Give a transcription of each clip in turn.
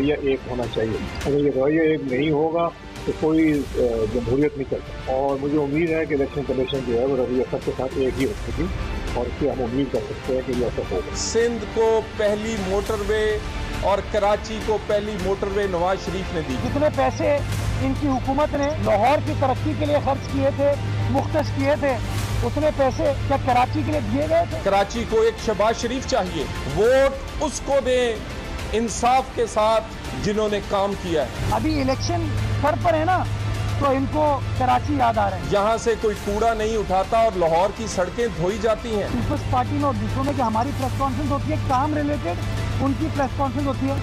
रवैया एक होना चाहिए। अगर ये रवैया एक नहीं होगा तो कोई जमहूरियत नहीं चलता। और मुझे उम्मीद है कि इलेक्शन कमीशन जो है वो रवैया सबके साथ एक ही रखेगी और इससे हम उम्मीद कर सकते हैं कि ये ऐसा होगा। सिंध को पहली मोटरवे और कराची को पहली मोटरवे नवाज शरीफ ने दी। जितने पैसे इनकी हुकूमत ने लाहौर की तरक्की के लिए खर्च किए थे, मुख्तस किए थे, उतने पैसे क्या कराची के लिए दिए गए थे? कराची को एक शहबाज शरीफ चाहिए, वोट उसको दें इंसाफ के साथ जिन्होंने काम किया है। अभी इलेक्शन सर पर है ना, तो इनको कराची याद आ रहे हैं। यहाँ से कोई कूड़ा नहीं उठाता और लाहौर की सड़कें धोई जाती हैं। पीपल्स पार्टी में और दूसरों में कि हमारी प्रेस कॉन्फ्रेंस होती है काम रिलेटेड, उनकी प्रेस कॉन्फ्रेंस होती है।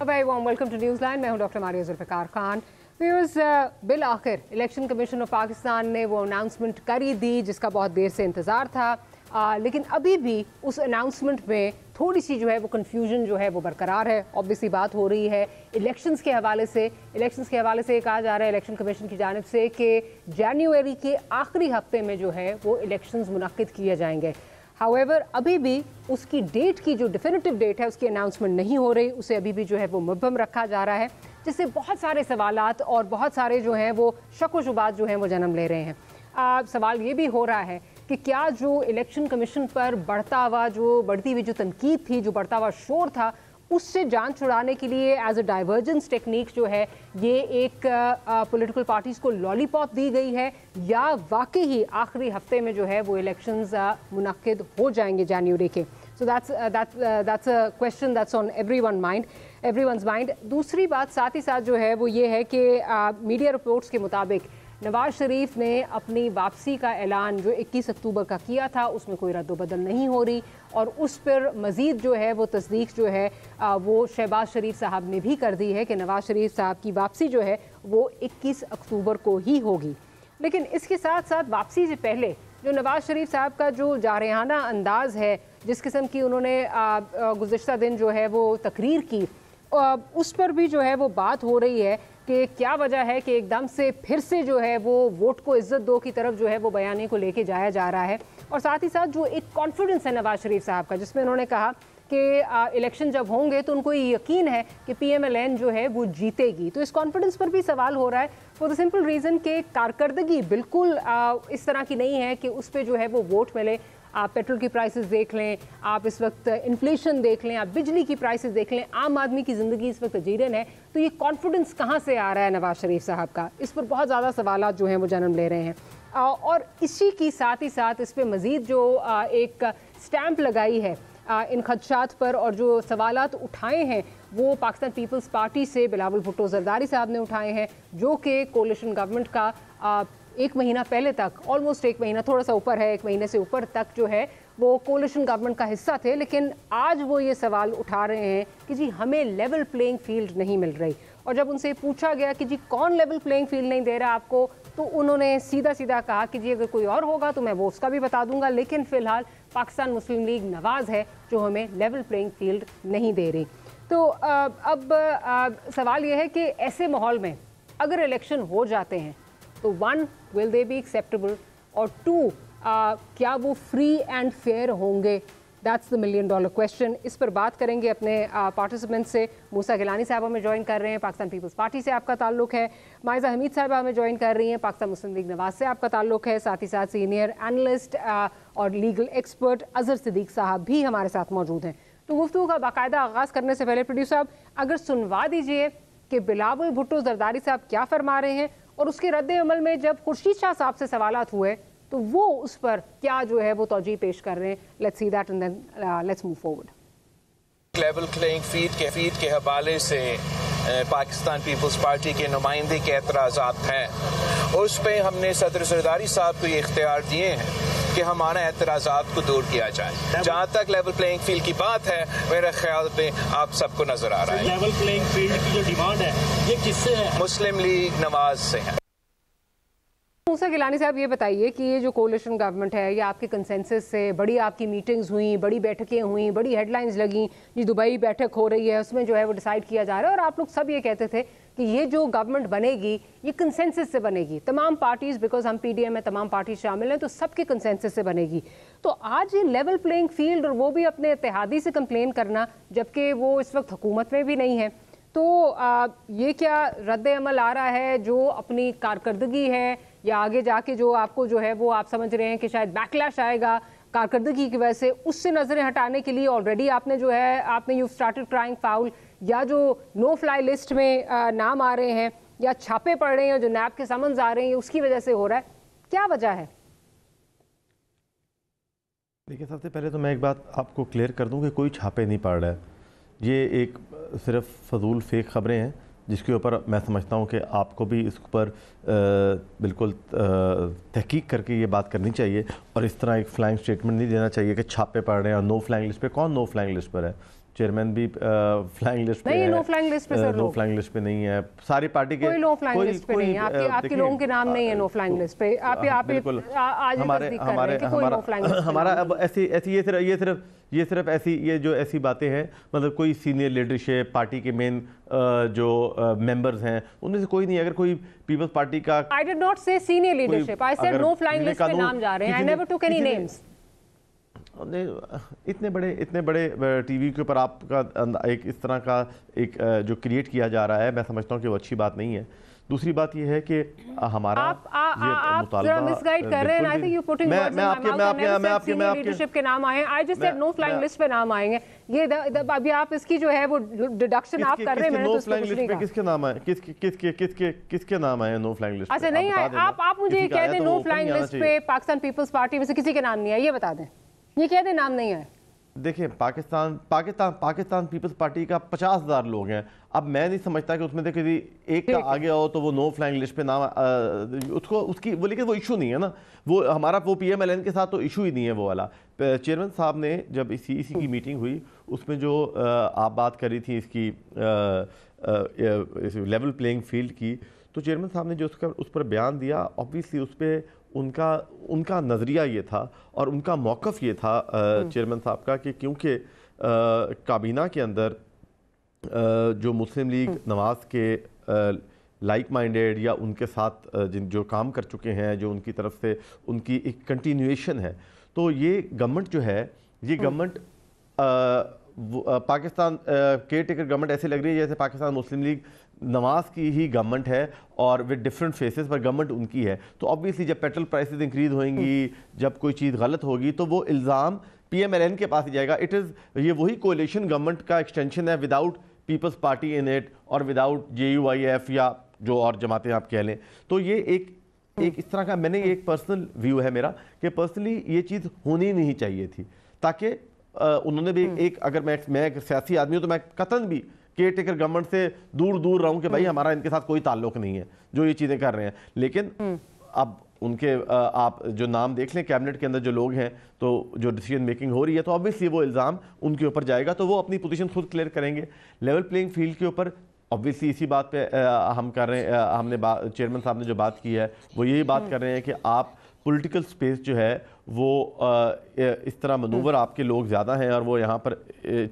Very warm welcome to Newsland. मैं हूं doctor Maria Zulfiqar Khan. Viewers, बिल आखिर इलेक्शन कमीशन ऑफ पाकिस्तान ने वो अनाउंसमेंट कर ही दी जिसका बहुत देर से इंतज़ार था, लेकिन अभी भी उस अनाउंसमेंट में थोड़ी सी जो है वो कन्फ्यूजन जो है वो बरकरार है। ऑब्वियसली बात हो रही है इलेक्शंस के हवाले से। इलेक्शंस के हवाले से कहा जा रहा है इलेक्शन कमीशन की जानिब से कि जनवरी के आखिरी हफ्ते में जो है वो इलेक्शंस मुनक्किद किए जाएंगे। हाउएवर अभी भी उसकी डेट की जो डिफिनिटिव डेट है उसकी अनाउंसमेंट नहीं हो रही, उसे अभी भी जो है वो मुबहम रखा जा रहा है, जिससे बहुत सारे सवालात और बहुत सारे जो हैं वो शक व शुबात जो हैं वो जन्म ले रहे हैं। सवाल ये भी हो रहा है कि क्या जो इलेक्शन कमीशन पर बढ़ती हुई जो तनकीद थी, जो बढ़ता हुआ शोर था, उससे जान छुड़ाने के लिए एज अ डाइवर्जेंस टेक्निक जो है ये एक पॉलिटिकल पार्टीज़ को लॉलीपॉप दी गई है, या वाकई ही आखिरी हफ्ते में जो है वो इलेक्शंस मुनक्किद हो जाएंगे जनवरी के। So that's a question that's on everyone's mind. दूसरी बात साथ ही साथ जो है वो ये है कि मीडिया रिपोर्ट्स के मुताबिक नवाज शरीफ ने अपनी वापसी का ऐलान जो 21 अक्टूबर का किया था उसमें कोई रद्द-बदल नहीं हो रही, और उस पर मज़ीद जो है वो तस्दीक जो है वो शहबाज शरीफ साहब ने भी कर दी है कि नवाज शरीफ साहब की वापसी जो है वो 21 अक्टूबर को ही होगी। लेकिन इसके साथ साथ वापसी से पहले जो नवाज शरीफ साहब का जो जारहाना अंदाज़ है, जिस किस्म की उन्होंने गुज़िश्ता दिन जो है वो तकरीर की, उस पर भी जो है वो बात हो रही है कि क्या वजह है कि एकदम से फिर से जो है वो वोट को इज्जत दो की तरफ जो है वो बयानी को लेके जाया जा रहा है। और साथ ही साथ जो एक कॉन्फिडेंस है नवाज शरीफ साहब का, जिसमें उन्होंने कहा कि इलेक्शन जब होंगे तो उनको ये यकीन है कि PMLN जो है वो जीतेगी। तो इस कॉन्फिडेंस पर भी सवाल हो रहा है फॉर द सिंपल रीज़न कि कारकर्दगी बिल्कुल इस तरह की नहीं है कि उस पर जो है वो वोट मिले। आप पेट्रोल की प्राइसेस देख लें, आप इस वक्त इन्फ्लेशन देख लें, आप बिजली की प्राइसेस देख लें, आम आदमी की ज़िंदगी इस वक्त अजीरन है। तो ये कॉन्फिडेंस कहाँ से आ रहा है नवाज शरीफ साहब का, इस पर बहुत ज़्यादा सवालात जो हैं वो जन्म ले रहे हैं। और इसी की साथ ही साथ इस पर मज़ीद जो एक स्टैंप लगाई है इन खदशात पर और जो सवालात उठाए हैं वो पाकिस्तान पीपल्स पार्टी से बिलावल भुट्टो जरदारी साहब ने उठाए हैं, जो कि कोalition गवर्नमेंट का एक महीना पहले तक, ऑलमोस्ट एक महीना, थोड़ा सा ऊपर है, एक महीने से ऊपर तक जो है वो कोalition गवर्नमेंट का हिस्सा थे। लेकिन आज वो ये सवाल उठा रहे हैं कि जी हमें लेवल प्लेइंग फील्ड नहीं मिल रही। और जब उनसे पूछा गया कि जी कौन लेवल प्लेइंग फील्ड नहीं दे रहा आपको, तो उन्होंने सीधा सीधा कहा कि जी अगर कोई और होगा तो मैं वो उसका भी बता दूंगा, लेकिन फ़िलहाल पाकिस्तान मुस्लिम लीग नवाज़ है जो हमें लेवल प्लेइंग फील्ड नहीं दे रही। तो अब सवाल ये है कि ऐसे माहौल में अगर इलेक्शन हो जाते हैं तो 1 विल दे बी एक्सेप्टेबल, और 2 क्या वो फ्री एंड फेयर होंगे? That's the $1 million question. इस पर बात करेंगे अपने पार्टिसिपेंट से। मूसा गिलानी साहब हमें ज्वाइन कर रहे हैं, पाकिस्तान पीपल्स पार्टी से आपका ताल्लुक है। माइजा हमीद साहब हमें ज्वाइन कर रही हैं, पाकिस्तान मुस्लिम लीग नवाज से आपका ताल्लुक है। साथ ही साथ सीनियर एनालिस्ट और लीगल एक्सपर्ट अजहर सिद्दीक साहब भी हमारे साथ मौजूद हैं। तो गुफ्तगू का बाकायदा आगाज़ करने से पहले प्रोड्यूसर साहब अगर सुनवा दीजिए कि बिलावल भुट्टो जरदारी साहब क्या फरमा रहे हैं, और उसके रद्द अमल में जब खुर्शीद शाह साहब से सवालात हुए तो वो उस पर क्या जो है वो तौजीह पेश कर रहे हैं। Let's see that and then let's move forward. Level playing field के हवाले से पाकिस्तान पीपल्स पार्टी के नुमाइंदे के एतराज़ात हैं, उस पर हमने सदर जरदारी साहब को ये इख्तियार दिए हैं कि हमारा एतराज़ात को दूर किया जाए। जहाँ तक लेवल प्लेइंग फील्ड की बात है, मेरे ख्याल पे आप सबको नजर आ रहा है लेवल प्लेइंग फील्ड की जो डिमांड है ये किससे है? मुस्लिम लीग नवाज से है। मूसा गिलानी साहब ये बताइए कि ये जो कोalition गवर्नमेंट है ये आपके कंसेंसस से, बड़ी आपकी मीटिंग्स हुई, बड़ी बैठकें हुई, बड़ी हेडलाइंस लगी, जी दुबई बैठक हो रही है, उसमें जो है वो डिसाइड किया जा रहा है, और आप लोग सब ये कहते थे कि ये जो गवर्नमेंट बनेगी ये कंसेंसस से बनेगी, तमाम पार्टीज़, बिकॉज हम पीडीएम में तमाम पार्टी शामिल हैं, तो सबके कंसेंसस से बनेगी। तो आज ये लेवल प्लेइंग फील्ड, और वो भी अपने इत्तेहादी से कंप्लेन करना जबकि वो इस वक्त हुकूमत में भी नहीं है, तो ये क्या रद्द अमल आ रहा है जो अपनी कारकर्दगी है, या आगे जाके जो आपको जो है वो आप समझ रहे हैं कि शायद बैकलैश आएगा कारकर्दगी की वजह से, उससे नजरें हटाने के लिए ऑलरेडी आपने जो है आपने यू स्टार्टेड क्राइंग फाउल, या जो नो फ्लाई लिस्ट में नाम आ रहे हैं या छापे पड़ रहे हैं, जो नैब के समन्स आ रहे हैं, उसकी वजह से हो रहा है? क्या वजह है? देखिए, सबसे पहले तो मैं एक बात आपको क्लियर कर दूं कि कोई छापे नहीं पड़ रहा है। ये एक सिर्फ फजूल फेक खबरें हैं जिसके ऊपर मैं समझता हूँ कि आपको भी इस पर बिल्कुल तहकीक करके ये बात करनी चाहिए, और इस तरह एक फ्लाइंग स्टेटमेंट नहीं देना चाहिए कि छापे पड़ रहे हैं और नो फ्लाइंग लिस्ट पे। कौन नो फ्लाइंग लिस्ट पर है? चेयरमैन भी फ्लाइंग लिस्ट पे है, नो फ्लाइंग लिस्ट पे सर, नो फ्लाइंग लिस्ट पे नहीं है। सारी पार्टी के कोई नो फ्लाइंग लिस्ट पे नहीं है, आपके लोगों के नाम नहीं है नो फ्लाइंग लिस्ट पे। आप आज हमारा अब ये सिर्फ ऐसी बातें हैं, मतलब कोई सीनियर लीडरशिप पार्टी के मेन जो मेंबर्स हैं उनमें से कोई नहीं। अगर कोई पीपल्स पार्टी का, I did not say senior leadership, I said no flying list पे नाम जा रहे हैं, I never took any names. इतने बड़े टीवी के ऊपर आपका एक इस तरह का एक जो क्रिएट किया जा रहा है, मैं समझता हूँ कि वो अच्छी बात नहीं है। दूसरी बात ये है कि हमारा आप जरा मिसगाइड कर रहे हैं। I think you putting words in my mouth. मैं आपके लीडरशिप के नाम आए, I just said no flying list पे नाम आएंगे। ये अभी आप इसकी जो है वो डिडक्शन आप कर रहे हैं, मैंने तो उसको कुछ नहीं कहा। किसके नाम आए? किसके नाम आए नो फ्लाइंग लिस्ट? अच्छा, नहीं आए। आप मुझे कह दें नो फ्लाइंग लिस्ट पे पाकिस्तान पीपल्स पार्टी में से किसी के नाम नहीं है, ये बता दें। ये कह दें नाम नहीं है। देखिए, पाकिस्तान पीपल्स पार्टी का 50,000 लोग हैं। अब मैं नहीं समझता कि उसमें से किसी एक का आगे हो तो वो नो फ्लाइंग लिस्ट पे नाम उसकी वो, लेकिन वो इशू नहीं है ना। वो हमारा वो PMLN के साथ तो इशू ही नहीं है वो वाला। चेयरमैन साहब ने जब इसी की मीटिंग हुई उसमें जो आप बात करी थी इसकी लेवल प्लेइंग फील्ड की, तो चेयरमैन साहब ने जो उस पर बयान दिया, ऑब्वियसली उस पर उनका नज़रिया ये था और उनका मौक़िफ़ ये था चेयरमैन साहब का कि क्योंकि काबीना के अंदर जो मुस्लिम लीग नवाज़ के लाइक माइंडेड या उनके साथ जो काम कर चुके हैं, जो उनकी तरफ से उनकी एक कंटिन्यूएशन है, तो ये गवर्नमेंट जो है, ये government Pakistan care taker government ऐसे लग रही है जैसे पाकिस्तान मुस्लिम लीग नवाज़ की ही गवर्नमेंट है और विद डिफरेंट फेसेस, पर गवर्नमेंट उनकी है। तो ऑब्वियसली जब पेट्रोल प्राइसेस इंक्रीज होंगी, जब कोई चीज़ गलत होगी, तो वो इल्ज़ाम PMLN के पास ही जाएगा। ये वही कोalition गवर्नमेंट का एक्सटेंशन है without People's Party in it और विदाउट JUIF या जो और जमातें आप कह लें। तो ये एक इस तरह का, मैंने एक पर्सनल व्यू है मेरा कि पर्सनली ये चीज़ होनी नहीं चाहिए थी, ताकि उन्होंने भी एक, अगर मैं एक सियासी आदमी हूँ तो मैं कतन भी केयर टेकर गवर्नमेंट से दूर रहूं कि भाई हमारा इनके साथ कोई ताल्लुक नहीं है जो ये चीज़ें कर रहे हैं। लेकिन अब उनके आप जो नाम देख लें कैबिनेट के अंदर जो लोग हैं, तो जो डिसीजन मेकिंग हो रही है, तो ऑब्वियसली वो इल्ज़ाम उनके ऊपर जाएगा, तो वो अपनी पोजीशन खुद क्लियर करेंगे। लेवल प्लेइंग फील्ड के ऊपर ऑब्वियसली इसी बात पे हम कर रहे हैं, हमने चेयरमैन साहब ने जो बात की है वो यही बात कर रहे हैं कि आप पॉलिटिकल स्पेस जो है वो इस तरह मनूवर आपके लोग ज़्यादा हैं और वो यहाँ पर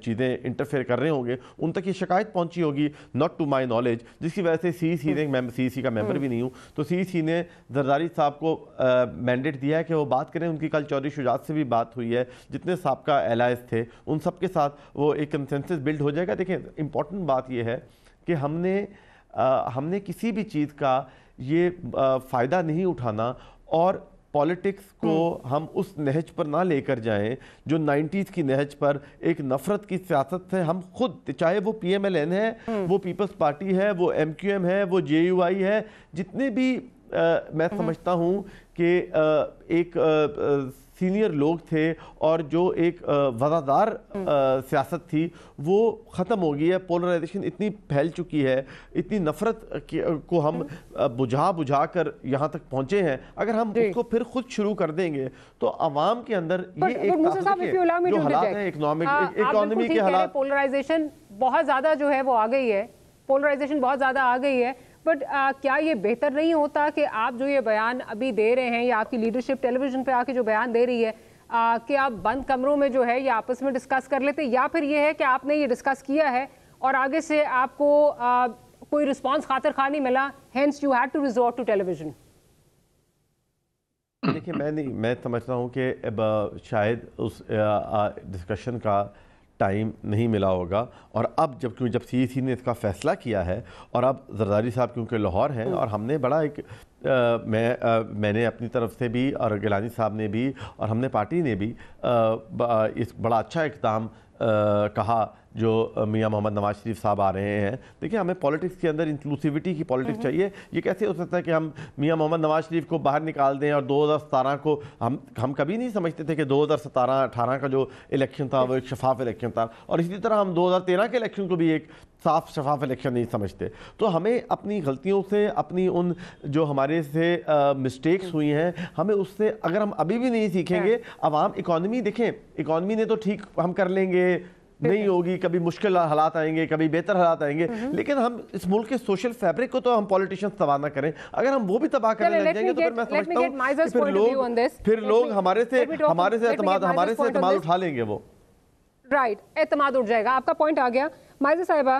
चीज़ें इंटरफेयर कर रहे होंगे, उन तक ये शिकायत पहुँची होगी, नॉट टू माय नॉलेज, जिसकी वजह से CEC ने, मैं CEC का मेंबर भी नहीं हूँ, तो CEC ने जरदारी साहब को मैंडेट दिया है कि वो बात करें। उनकी कल चौधरी शुजात से भी बात हुई है, जितने साबका एलाइज थे उन सब के साथ वो एक कंसेंसस बिल्ड हो जाएगा। देखिए, इंपॉर्टेंट बात ये है कि हमने किसी भी चीज़ का ये फ़ायदा नहीं उठाना और पॉलिटिक्स को हम उस नहज पर ना लेकर जाएं जो 90s की नहज पर एक नफरत की सियासत से हम खुद, चाहे वो PMLN है, वो पीपल्स पार्टी है, वो MQM है, वो JUI है, जितने भी मैं समझता हूँ कि एक सीनियर लोग थे और जो एक वफादार सियासत थी वो ख़त्म हो गई है। पोलराइजेशन इतनी फैल चुकी है, इतनी नफरत को हम बुझा कर यहाँ तक पहुँचे हैं। अगर हम उसको फिर खुद शुरू कर देंगे तो आवाम के अंदर ये एक जो हालात है इकोनॉमी के हालात, पोलराइजेशन बहुत ज़्यादा जो है वो आ गई है, पोलराइजेशन बहुत ज़्यादा आ गई है। बट क्या ये बेहतर नहीं होता कि आप जो ये बयान अभी दे रहे हैं या आपकी लीडरशिप टेलीविजन पे आके जो बयान दे रही है कि आप बंद कमरों में जो है ये आपस में डिस्कस कर लेते, या फिर ये है कि आपने ये डिस्कस किया है और आगे से आपको कोई रिस्पॉन्स खातिर खा नहीं मिला, hence you had to resort to television? देखिए, मैं समझता हूँ कि अब शायद उस डिस्कशन का टाइम नहीं मिला होगा, और अब जब CEC ने इसका फ़ैसला किया है, और अब जरदारी साहब क्योंकि लाहौर हैं, और हमने बड़ा एक मैंने अपनी तरफ से भी और गिलानी साहब ने भी और हमने पार्टी ने भी इस बड़ा अच्छा इक़दाम कहा जो मियां मोहम्मद नवाज शरीफ साहब आ रहे हैं। देखिए, हमें पॉलिटिक्स के अंदर इंक्लूसिविटी की पॉलिटिक्स चाहिए। ये कैसे हो सकता है कि हम मियां मोहम्मद नवाज शरीफ को बाहर निकाल दें और 2017 को हम कभी नहीं समझते थे कि 2017-18 का जो इलेक्शन था वो एक शफाफ इलेक्शन था, और इसी तरह हम 2013 के इलेक्शन को भी एक साफ शफाफ इलेक्शन नहीं समझते। तो हमें अपनी गलतियों से, अपनी उन जो हमारे से मिस्टेक्स हुई हैं, हमें उससे अगर हम अभी भी नहीं सीखेंगे, अवाम इकॉनमी देखें, इकॉनमी ने तो ठीक हम कर लेंगे, नहीं होगी, कभी मुश्किल हालात आएंगे, कभी बेहतर हालात आएंगे, लेकिन हम इस मुल्क के सोशल फैब्रिक को तो हम पॉलिटिशियंस तबाह ना करें। अगर हम वो भी तबाह करने लग जाएंगे तो फिर मैं समझता हूँ फिर लोग हमारे से एतमाद उठा लेंगे, वो राइट, एतमाद उठ जाएगा। आपका पॉइंट आ गया। माइज़ा साहिबा,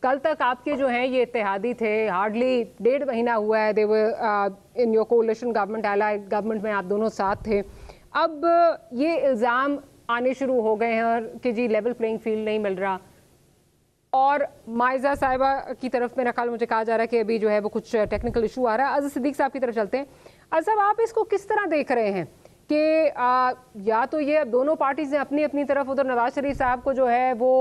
कल तक आपके जो हैं ये इत्तेहादी थे, हार्डली 1.5 महीना हुआ है, they were in your coalition government, allied government में आप दोनों साथ थे। अब ये इल्ज़ाम आने शुरू हो गए हैं कि जी लेवल प्लेइंग फील्ड नहीं मिल रहा, और माइज़ा साहिबा की तरफ मेरा ख्याल मुझे कहा जा रहा है कि अभी जो है वो कुछ टेक्निकल इशू आ रहा है। अज़ीज़ सिद्दीक साहब की तरफ चलते हैं। अज़ीज़ साहब, आप इसको किस तरह देख रहे हैं कि या तो ये दोनों पार्टीज ने अपनी अपनी तरफ, उधर नवाज शरीफ साहब को जो है वो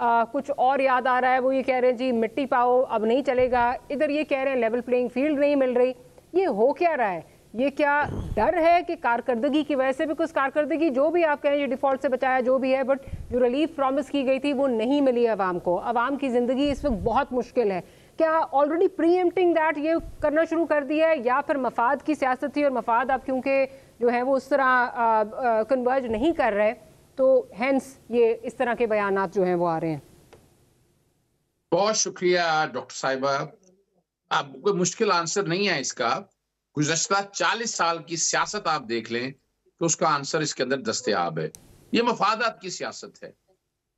कुछ और याद आ रहा है, वो ये कह रहे हैं जी मिट्टी पाओ अब नहीं चलेगा, इधर ये कह रहे हैं लेवल प्लेइंग फील्ड नहीं मिल रही। ये हो क्या रहा है? ये क्या डर है कि कारकर्दगी की वजह से भी कुछ कारकर्दगी जो भी आप कहें ये डिफॉल्ट से बचाया जो भी है, बट जो रिलीफ प्रॉमिस की गई थी वो नहीं मिली आवाम को, आवाम की ज़िंदगी इस वक्त बहुत मुश्किल है। क्या ऑलरेडी प्रीएम्प्टिंग दैट ये करना शुरू कर दिया है, या फिर मफाद की सियासत थी और मफाद अब क्योंकि जो है वो उस तरह कन्वर्ज नहीं कर रहे, तो हेंस ये इस तरह के बयानात जो हैं वो आ रहे हैं? बहुत शुक्रिया डॉक्टर साहिबा। अब कोई मुश्किल आंसर नहीं है इसका। गुज़श्ता 40 साल की सियासत आप देख लें तो उसका आंसर इसके अंदर दस्तयाब है। ये मफादात की सियासत है।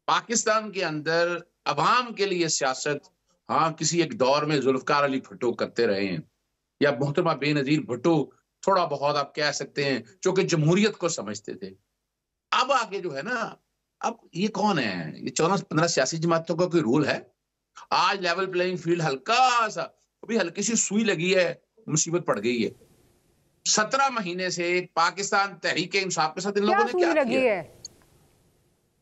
पाकिस्तान के अंदर अवाम के लिए सियासत, हाँ, किसी एक दौर में जुल्फ़कार अली भुट्टो करते रहे हैं, या मोहतरमा बेनज़ीर भुट्टो थोड़ा बहुत आप कह सकते हैं, जो कि जमहूरियत को समझते थे। अब आगे जो है ना, अब ये कौन है? ये 14-15 सियासी जमातों का कोई रूल है? आज लेवल प्लेइंग फील्ड हल्का सा, अभी हल्की सी सुई लगी है, मुसीबत पड़ गई है। 17 महीने से पाकिस्तान तहरीक इंसाफ के साथ इन लोगों ने क्या किया है?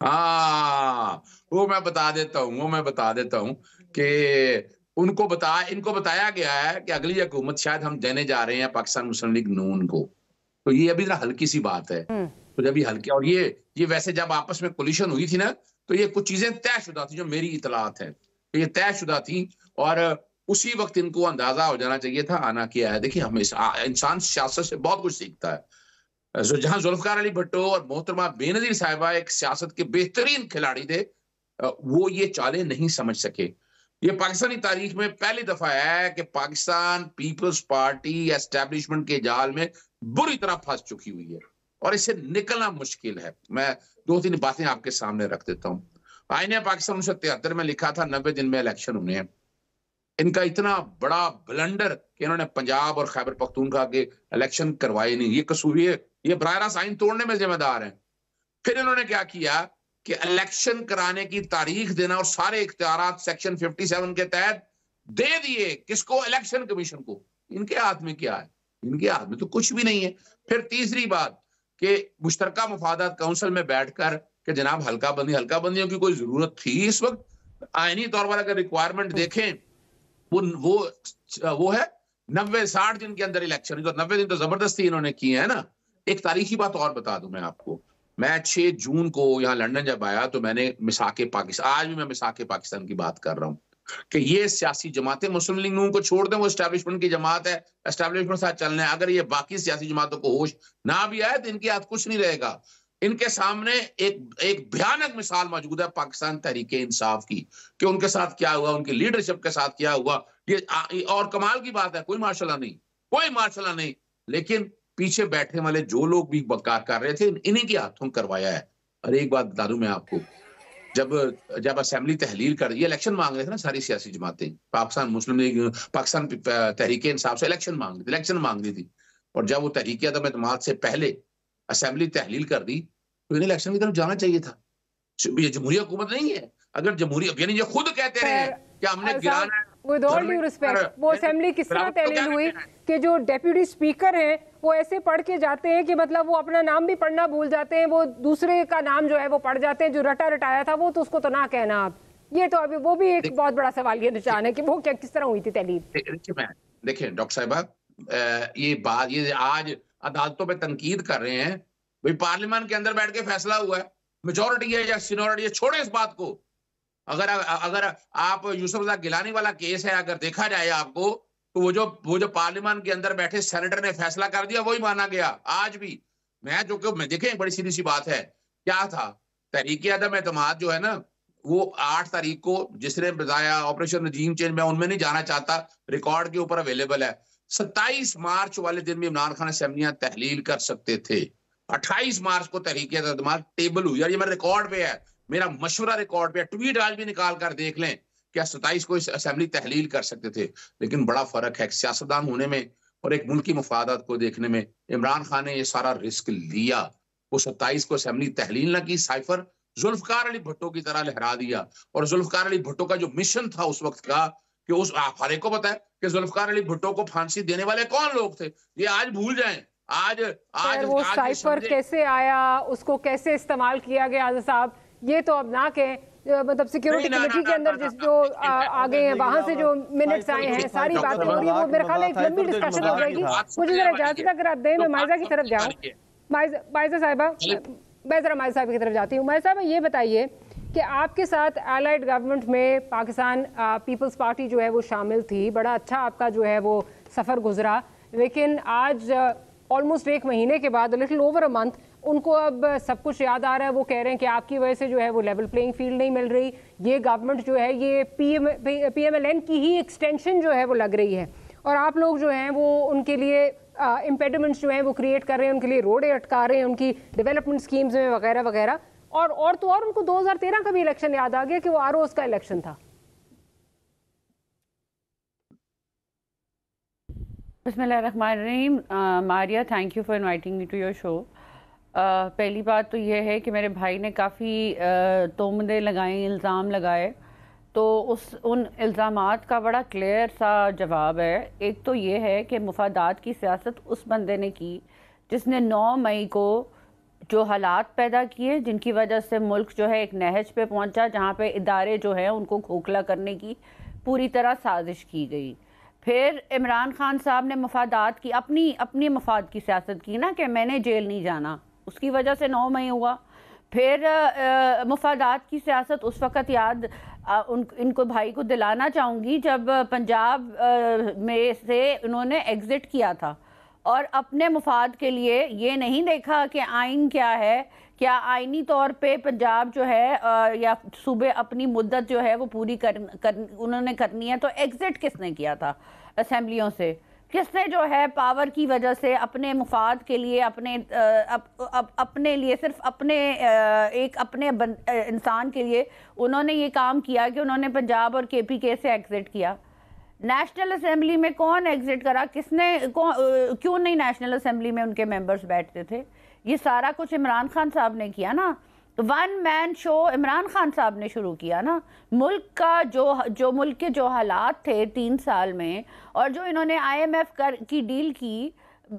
हाँ, वो मैं बता देता हूँ कि इनको बताया गया है कि अगली हुकूमत शायद हम देने जा रहे हैं पाकिस्तान मुस्लिम लीग नून को। तो ये अभी हल्की सी बात है। तो जब ये हल्की, और ये वैसे जब आपस में कोलिशन हुई थी ना, तो ये कुछ चीजें तयशुदा थी, जो मेरी इतलात है तो ये तयशुदा थी, और उसी वक्त इनको अंदाजा हो जाना चाहिए था आना क्या है। देखिए, हम इंसान सियासत से बहुत कुछ सीखता है। जहां जुल्फ़कार अली भुट्टो और मोहतरमा बेनज़ीर साहिबा एक सियासत के बेहतरीन खिलाड़ी थे, वो ये चालें नहीं समझ सके। ये पाकिस्तानी तारीख में पहली दफा है कि पाकिस्तान पीपल्स पार्टी एस्टेब्लिशमेंट के जाल में बुरी तरह फंस चुकी हुई है, और इससे निकलना मुश्किल है। मैं 2-3 बातें आपके सामने रख देता हूँ। आईने पाकिस्तान 1973 में लिखा था 90 दिन में इलेक्शन होने हैं। इनका इतना बड़ा ब्लंडर कि इन्होंने पंजाब और खैबर पख्तूनख्वा के इलेक्शन करवाए नहीं। ये कसूर, ये बराह रास्त आइन तोड़ने में जिम्मेदार हैं। फिर इन्होंने क्या किया कि इलेक्शन कराने की तारीख देना और सारे इख्तियारात सेक्शन 57 के तहत दे दिए किसको? इलेक्शन कमीशन को। इनके हाथ में क्या है? इनके हाथ में तो कुछ भी नहीं है। फिर तीसरी बात कि मुश्तरका मफादात काउंसिल में बैठकर कि जनाब हल्का बंदियों की कोई जरूरत थी इस वक्त? आईनी तौर पर अगर रिक्वायरमेंट देखें, वो है 90-60 दिन के अंदर इलेक्शन। तो 90 दिन तो जबरदस्ती इन्होंने किए है ना। एक तारीखी बात और बता दूं मैं आपको। मैं 6 जून को यहाँ लंदन जब आया तो मैंने मिसाके पाकिस्तान, आज भी मैं मिसाके पाकिस्तान की बात कर रहा हूँ कि ये सियासी जमातें मुस्लिम लीग नून को छोड़ दें, वो एस्टैब्लिशमेंट की जमात है, एस्टैब्लिशमेंट साथ चलना है। अगर ये बाकी सियासी जमातों को होश ना भी आए तो इनके हाथ कुछ नहीं रहेगा। इनके सामने एक भयानक मिसाल मौजूद है पाकिस्तान तहरीक इंसाफ की, कि उनके साथ क्या हुआ, उनकी लीडरशिप के साथ क्या हुआ। ये और कमाल की बात है, कोई मार्शल नहीं, लेकिन पीछे बैठने वाले जो लोग भी बकार कर रहे थे इन्हीं के हाथों करवाया है। और एक बात बता दूं मैं आपको, जब असेंबली तहलील कर ये इलेक्शन मांग रहे थे ना सारी सियासी जमातें, पाकिस्तान मुस्लिम लीग, पाकिस्तान तहरीक इंसाफ से इलेक्शन मांग रही थी, और जब वो तहरीक अदम एतमाद से पहले असेंबली तहलील कर दी तो इन्हें इलेक्शन की तरफ जाना चाहिए था। ये जमहूरी हुकूमत नहीं है। अगर जमहूरी, यानी ये खुद कहते रहे हैं कि हमने गिराना है। विद ऑल ड्यू रिस्पेक्ट, वो असेंबली किस तरह तहलील हुई कि जो डेप्यूटी स्पीकर हैं वो ऐसे पढ़ के जाते हैं कि मतलब वो अपना नाम भी पढ़ना भूल जाते हैं, वो दूसरे का नाम जो है वो पढ़ जाते हैं, जो रटाया था वो तो उसको तो ना कहना आप। ये तो अभी वो भी एक बहुत बड़ा सवाल ये निशान है कि वो क्या किस तरह हुई थी तहलील। देखिए डॉक्टर साहिबा, ये आज अदालतों पे तनकीद कर रहे हैं, भाई पार्लियामेंट के अंदर बैठ के फैसला हुआ है, मेजोरिटी है या सिनोरिटी है, छोड़े इस बात को। अगर आप यूसुफ रजा गिलानी वाला केस है, अगर देखा जाए आपको, तो वो जो पार्लियामेंट के अंदर बैठे सेनेटर ने फैसला कर दिया वही माना गया। आज भी मैं देखें, बड़ी सीधी सी बात है, क्या था तहरीक अदम एतमाद जो है ना, वो 8 तारीख को जिसने बताया ऑपरेशन रजीम चेंज, मैं उनमें नहीं जाना चाहता, रिकॉर्ड के ऊपर अवेलेबल है। 27 मार्च वाले दिन भी इमरान खान असेंबलियां तहलील कर सकते थे। 28 मार्च को तहरीक अदम टेबल हुई, और ये मेरे रिकॉर्ड पे है, मेरा मशवरा रिकॉर्ड पे, ट्वीट आज भी निकाल कर देख लें, क्या 27 को इस असेंबली तहलील कर सकते थे। लेकिन बड़ा फर्क है एक सियासतदान होने में और एक मुल्क की मफादात को देखने में। इमरान खान ने ये सारा रिस्क लिया, वो 27 को असेंबली तहलील ना की, साइफर जुल्फकार अली भुट्टो की तरह लहरा दिया। और जुल्फकार अली भुट्टो का जो मिशन था उस वक्त का, कि उस हर एक को पता है कि जुल्फकार अली भुट्टो को फांसी देने वाले कौन लोग थे, ये आज भूल जाएं। आज वो साइफर कैसे आया, उसको कैसे इस्तेमाल किया गया आज़ाद साहब, ये तो अब ना कहें, मतलब सिक्योरिटी कमेटी के अंदर जिस जो आ गए हैं वहां से जो मिनट्स आए हैं, सारी बातें हो रही है, वो मेरे ख्याल एक लंबी डिस्कशन हो जाएगी। मुझे जरा इजाजत अगर आप दें, मैं मायजा की तरफ जाऊँ। मायजा साहिबा, मैं जरा मायजा साहब की तरफ जाती हूँ। मायजा साहब, ये बताइए कि आपके साथ एलाइड गवर्नमेंट में पाकिस्तान पीपल्स पार्टी जो है वो शामिल थी, बड़ा अच्छा आपका जो है वो सफ़र गुजरा, लेकिन आज ऑलमोस्ट 1 महीने के बाद, लिटिल ओवर अ मंथ, उनको अब सब कुछ याद आ रहा है। वो कह रहे हैं कि आपकी वजह से जो है वो लेवल प्लेइंग फील्ड नहीं मिल रही, ये गवर्नमेंट जो है ये PMLN की ही एक्सटेंशन जो है वो लग रही है, और आप लोग जो हैं वो उनके लिए इम्पेडिमेंट्स जो हैं वो क्रिएट कर रहे हैं, उनके लिए रोडें अटका रहे हैं, उनकी डेवलपमेंट स्कीम्स में वगैरह वगैरह। और तो और उनको 2013 का भी इलेक्शन याद आ गया कि वो ROs का इलेक्शन था। बिस्मिल्लाहिर्रहमानिर्रहीम। Maria, thank you for inviting me to your show. पहली बात तो ये है कि मेरे भाई ने काफ़ी तोहमतें लगाई, इल्ज़ाम लगाए, तो उन इल्ज़ामात का बड़ा क्लियर सा जवाब है। एक तो ये है कि मुफादात की सियासत उस बंदे ने की जिसने 9 मई को जो हालात पैदा किए, जिनकी वजह से मुल्क जो है एक नहज पे पहुंचा, जहाँ पे इदारे जो हैं उनको खोखला करने की पूरी तरह साजिश की गई। फिर इमरान खान साहब ने मफादात की अपनी मफाद की सियासत की ना, कि मैंने जेल नहीं जाना, उसकी वजह से 9 मई हुआ। फिर मफादात की सियासत उस वक़्त याद इनको भाई को दिलाना चाहूँगी जब पंजाब में से उन्होंने एग्ज़िट किया था और अपने मुफाद के लिए ये नहीं देखा कि आइन क्या है, क्या आइनी तौर पे पंजाब जो है या सूबे अपनी मुद्दत जो है वो पूरी उन्होंने करनी है। तो एग्ज़िट किसने किया था असेंबलियों से? किसने जो है पावर की वजह से अपने मुफाद के लिए अपने लिए सिर्फ अपने इंसान के लिए उन्होंने ये काम किया कि उन्होंने पंजाब और KPK से एग्ज़िट किया। नेशनल असेंबली में कौन एग्ज़िट करा, क्यों नहीं नेशनल असेंबली में उनके मेंबर्स बैठते थे? ये सारा कुछ इमरान खान साहब ने किया ना। तो 1 मैन शो इमरान खान साहब ने शुरू किया ना। मुल्क का जो मुल्क के जो हालात थे 3 साल में, और जो इन्होंने IMF की डील की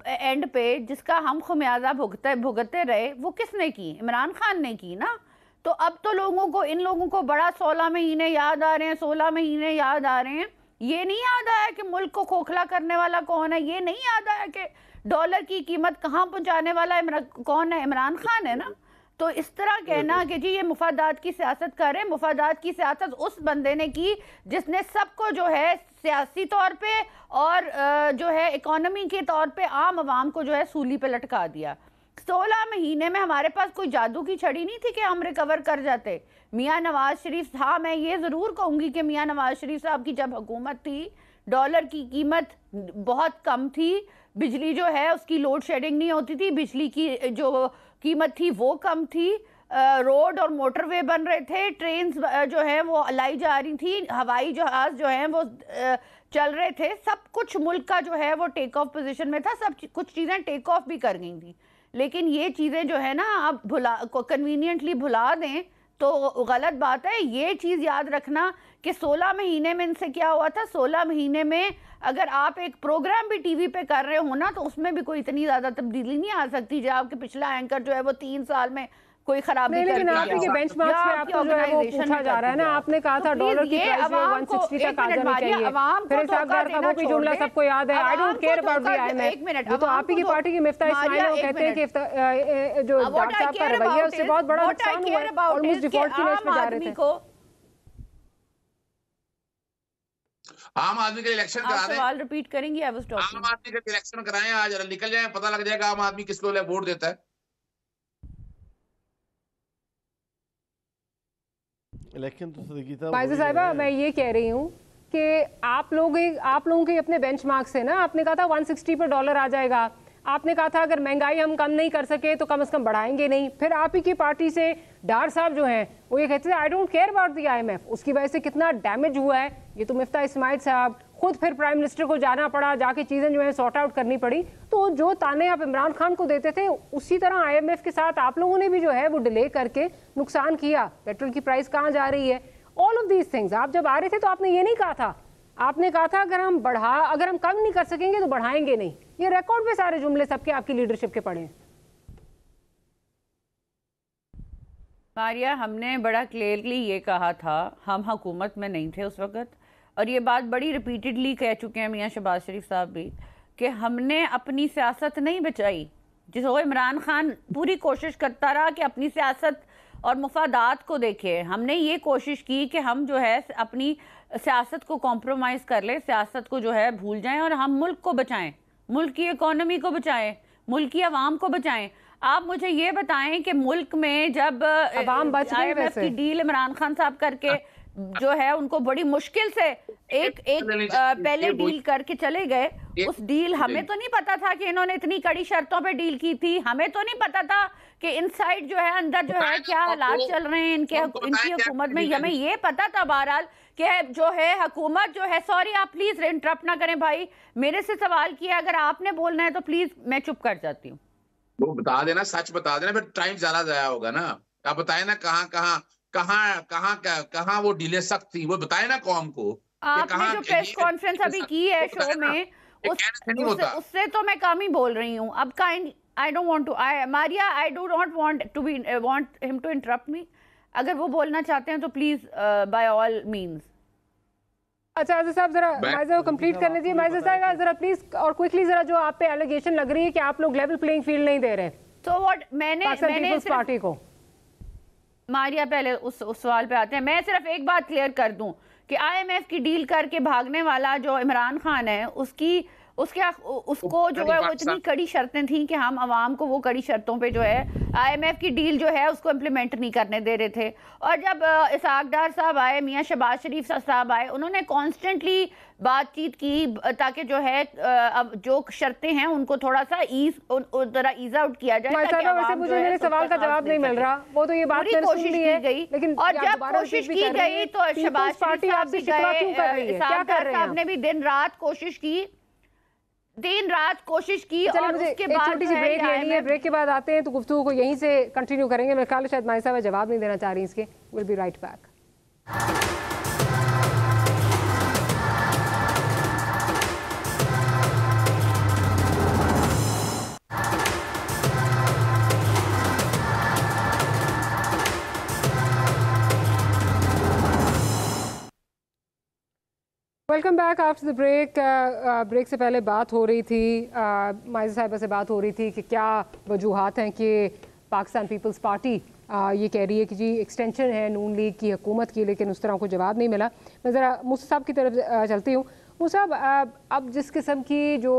एंड पे, जिसका हम खुमियाजा भुगतते रहे, वो किसने की? इमरान खान ने की ना। तो अब तो इन लोगों को बड़ा 16 महीने याद आ रहे हैं, 16 महीने याद आ रहे हैं। ये नहीं याद आया कि मुल्क को खोखला करने वाला कौन है, ये नहीं याद आया कि डॉलर की कीमत कहाँ पहुँचाने वाला कौन है? इमरान खान है ना। तो इस तरह कहना कि जी ये मुफादात की सियासत कर रहे हैं, मुफादात की सियासत उस बंदे ने की जिसने सबको जो है सियासी तौर पे और जो है इकोनॉमी के तौर पे आम आवाम को जो है सूली पे लटका दिया। 16 महीने में हमारे पास कोई जादू की छड़ी नहीं थी कि हम रिकवर कर जाते। मियाँ नवाज शरीफ, हाँ मैं ये ज़रूर कहूँगी कि मियाँ नवाज शरीफ साहब की जब हुकूमत थी, डॉलर की कीमत बहुत कम थी, बिजली जो है उसकी लोड शेडिंग नहीं होती थी, बिजली की जो कीमत थी वो कम थी, रोड और मोटरवे बन रहे थे, ट्रेन जो है वो लाई जा रही थी, हवाई जहाज जो है वो चल रहे थे, सब कुछ मुल्क का जो है वो टेक ऑफ पोजीशन में था, सब कुछ चीज़ें टेक ऑफ भी कर गई थी। लेकिन ये चीज़ें जो है ना आप कन्वीनियंटली भुला दें तो गलत बात है। ये चीज़ याद रखना कि 16 महीने में इनसे क्या हुआ था। 16 महीने में अगर आप एक प्रोग्राम भी टीवी पे कर रहे हो ना तो उसमें भी कोई इतनी ज़्यादा तब्दीली नहीं आ सकती जो आपके पिछला एंकर जो है वो 3 साल में कोई खराबी कर दिया। लेकिन आपके बेंचमार्क्स पे आपको जो है वो पूछा जा रहा है ना, आपने कहा था डॉलर की प्राइस 160 तक आ जानी चाहिए। फिर इसाकदार का वो भी जुमला सबको याद है, I don't care about the IMF। तो आप ही की पार्टी की मिफ्ता इस्माइल है, वो कहते हैं कि जो डॉक्टर साहब का रवैया है उससे बहुत बड़ा नुकसान हुआ है और मुझ डिफॉल्ट की लिस्ट में जा रहे थे। आम आदमी के इलेक्शन करा दें। सवाल रिपीट करेंगे? आम आदमी के इलेक्शन कराएं, आज निकल जाए, पता लग जाएगा आम आदमी किसको वोट देता है। इलेक्शन तो बाइज़ा साहिबा, मैं ये कह रही हूँ कि आप लोगों के अपने बेंचमार्क्स है ना, आपने कहा था 160 पर डॉलर आ जाएगा, आपने कहा था अगर महंगाई हम कम नहीं कर सके तो कम से कम बढ़ाएंगे नहीं। फिर आप ही की पार्टी से डार साहब जो हैं वो ये कहते थे I don't care about the IMF। उसकी वजह से कितना डैमेज हुआ है ये तो मिफ्ता इस्माइल साहब खुद फिर प्राइम मिनिस्टर को जाना पड़ा, जाके चीज़ें जो है सॉर्ट आउट करनी पड़ी। तो जो ताने आप इमरान खान को देते थे उसी तरह IMF के साथ आप लोगों ने भी जो है वो डिले करके नुकसान किया। पेट्रोल की प्राइस कहाँ जा रही है, ऑल ऑफ दीज थिंग्स। आप जब आ रहे थे तो आपने ये नहीं कहा था, आपने कहा था अगर हम कम नहीं कर सकेंगे तो बढ़ाएंगे नहीं। ये रिकॉर्ड पे सारे जुमले सबके आपकी लीडरशिप के पड़े हैं। मारिया, हमने बड़ा क्लियरली ये कहा था, हम हुकूमत में नहीं थे उस वक्त, और ये बात बड़ी रिपीटेडली कह चुके हैं मियां शहबाज शरीफ साहब भी कि हमने अपनी सियासत नहीं बचाई। जिसको इमरान खान पूरी कोशिश करता रहा कि अपनी सियासत और मुफादात को देखे, हमने ये कोशिश की कि हम जो है अपनी सियासत को कॉम्प्रोमाइज़ कर लें, सियासत को जो है भूल जाएं और हम मुल्क को बचाएं, मुल्क की इकोनॉमी को बचाएं, मुल्क की आवाम को बचाएं। आप मुझे ये बताएं कि मुल्क में जब IMF की डील इमरान खान साहब करके जो है उनको बड़ी मुश्किल से एक पहले डील करके चले गए, उस डील हमें तो नहीं पता था कि इन्होंने इतनी कड़ी शर्तों पे डील की थी, हमें तो नहीं पता था कि इनसाइड जो है अंदर जो है क्या हालात चल रहे हैं इनकी हुकूमत में। हमें ये पता था बहरहाल कि जो है हुकूमत जो है, सॉरी आप प्लीज इंटरप्ट ना करें भाई, मेरे से सवाल किया, अगर आपने बोलना है तो प्लीज मैं चुप कर जाती हूँ। वो बता देना, सच बता देना, फिर टाइम ज्यादा जाया होगा ना। आप बताए ना कहाँ वो डीले सख्त थी, वो बताए ना कौम को। आपने जो प्रेस कॉन्फ्रेंस अभी की है शो में उससे तो मैं कम ही बोल रही हूँ। अब I don't want to Maria, I do not want him to interrupt me. अगर वो बोलना चाहते हैं तो प्लीज बाय ऑल मींस। अच्छा आज़ा साहब जरा माइज़ा को कंप्लीट करने दीजिए। माइज़ा साहब जरा प्लीज और क्विकली जरा जो आप पे एलिगेशन लग रही है कि आप लोग लेवल प्लेइंग फील्ड नहीं दे रहे, तो व्हाट मैंने पार्टी को। मारिया पहले उस सवाल पे आते हैं। मैं सिर्फ एक बात क्लियर कर दूं कि IMF की डील करके भागने वाला जो इमरान खान है उसको जो है वो इतनी कड़ी शर्तें थी कि हम आवाम को वो कड़ी शर्तों पे जो है IMF की डील जो है उसको इम्प्लीमेंट नहीं करने दे रहे थे। और जब इसाकदार साहब आए, मियां शहबाज शरीफ साहब आए, उन्होंने कॉन्स्टेंटली बातचीत की ताकि जो है अब जो शर्तें हैं उनको थोड़ा सा ईज आउट किया जाए। वैसे मुझे मेरे सवाल का जवाब नहीं मिल रहा, वो तो ये बात कोशिश की गई, लेकिन और जब कोशिश की गई तो शहबाज शरीफ साहब भी गए, इसाकदार साहब ने भी दिन रात कोशिश की और उसके बाद छोटी सी ब्रेक लेनी है। ब्रेक के बाद आते हैं तो गुफ्तगू को यहीं से कंटिन्यू करेंगे। मेरे ख्याल शायद माई साहब जवाब नहीं देना चाह रही इसके। Will be right back. Welcome back after the break. Break से पहले बात हो रही थी, माइज़ा साहिबा से बात हो रही थी कि क्या वजूहात हैं कि पाकिस्तान पीपल्स पार्टी ये कह रही है कि जी एक्सटेंशन है नून लीग की हुकूमत की, लेकिन उस तरह को जवाब नहीं मिला। मैं ज़रा मूसा साहब की तरफ चलती हूँ। मूसा साहब, अब जिस किस्म की जो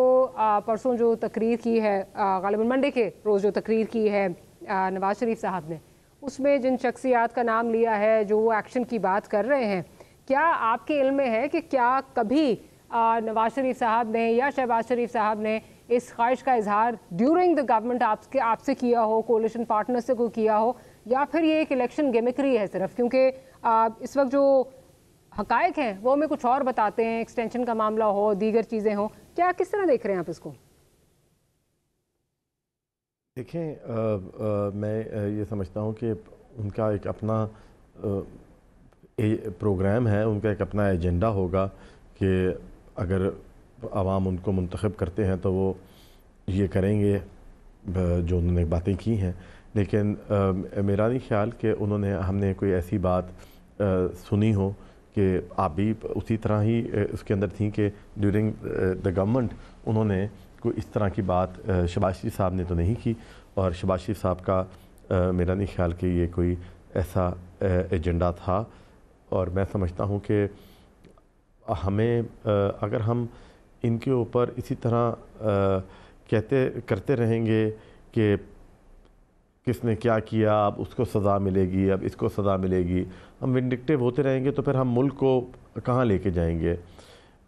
परसों जो तकरीर की है, गालिबन मंडे के रोज़ जो तकरीर की है नवाज शरीफ साहब ने, उसमें जिन शख्सियात का नाम लिया है जो वो एक्शन की बात कर रहे हैं, क्या आपके इल्म में है कि क्या कभी नवाज शरीफ साहब ने या शहबाज शरीफ साहब ने इस ख्वाहिश का इजहार ड्यूरिंग द गवर्नमेंट आपसे किया हो, कोalition पार्टनर से कोई किया हो, या फिर ये एक इलेक्शन गिमिक्री है सिर्फ? क्योंकि इस वक्त जो हकायक हैं वो हमें कुछ और बताते हैं, एक्सटेंशन का मामला हो, दीगर चीज़ें हो, क्या किस तरह देख रहे हैं आप इसको? देखें, मैं ये समझता हूँ कि उनका एक अपना प्रोग्राम है, उनका एक अपना एजेंडा होगा कि अगर आवाम उनको मुंतखब करते हैं तो वो ये करेंगे जो उन्होंने बातें की हैं। लेकिन मेरा नहीं ख्याल कि हमने कोई ऐसी बात सुनी हो कि आप भी उसी तरह ही उसके अंदर थी कि ड्यूरिंग द गवर्नमेंट उन्होंने कोई इस तरह की बात शहबाज शरीफ साहब ने तो नहीं की, और शहबाज शरीफ साहब का मेरा नहीं ख्याल कि ये कोई ऐसा एजेंडा था। और मैं समझता हूँ कि हमें अगर हम इनके ऊपर इसी तरह करते रहेंगे कि किसने क्या किया, अब उसको सज़ा मिलेगी, अब इसको सज़ा मिलेगी, हम विंडिक्टिव होते रहेंगे तो फिर हम मुल्क को कहाँ लेके जाएंगे?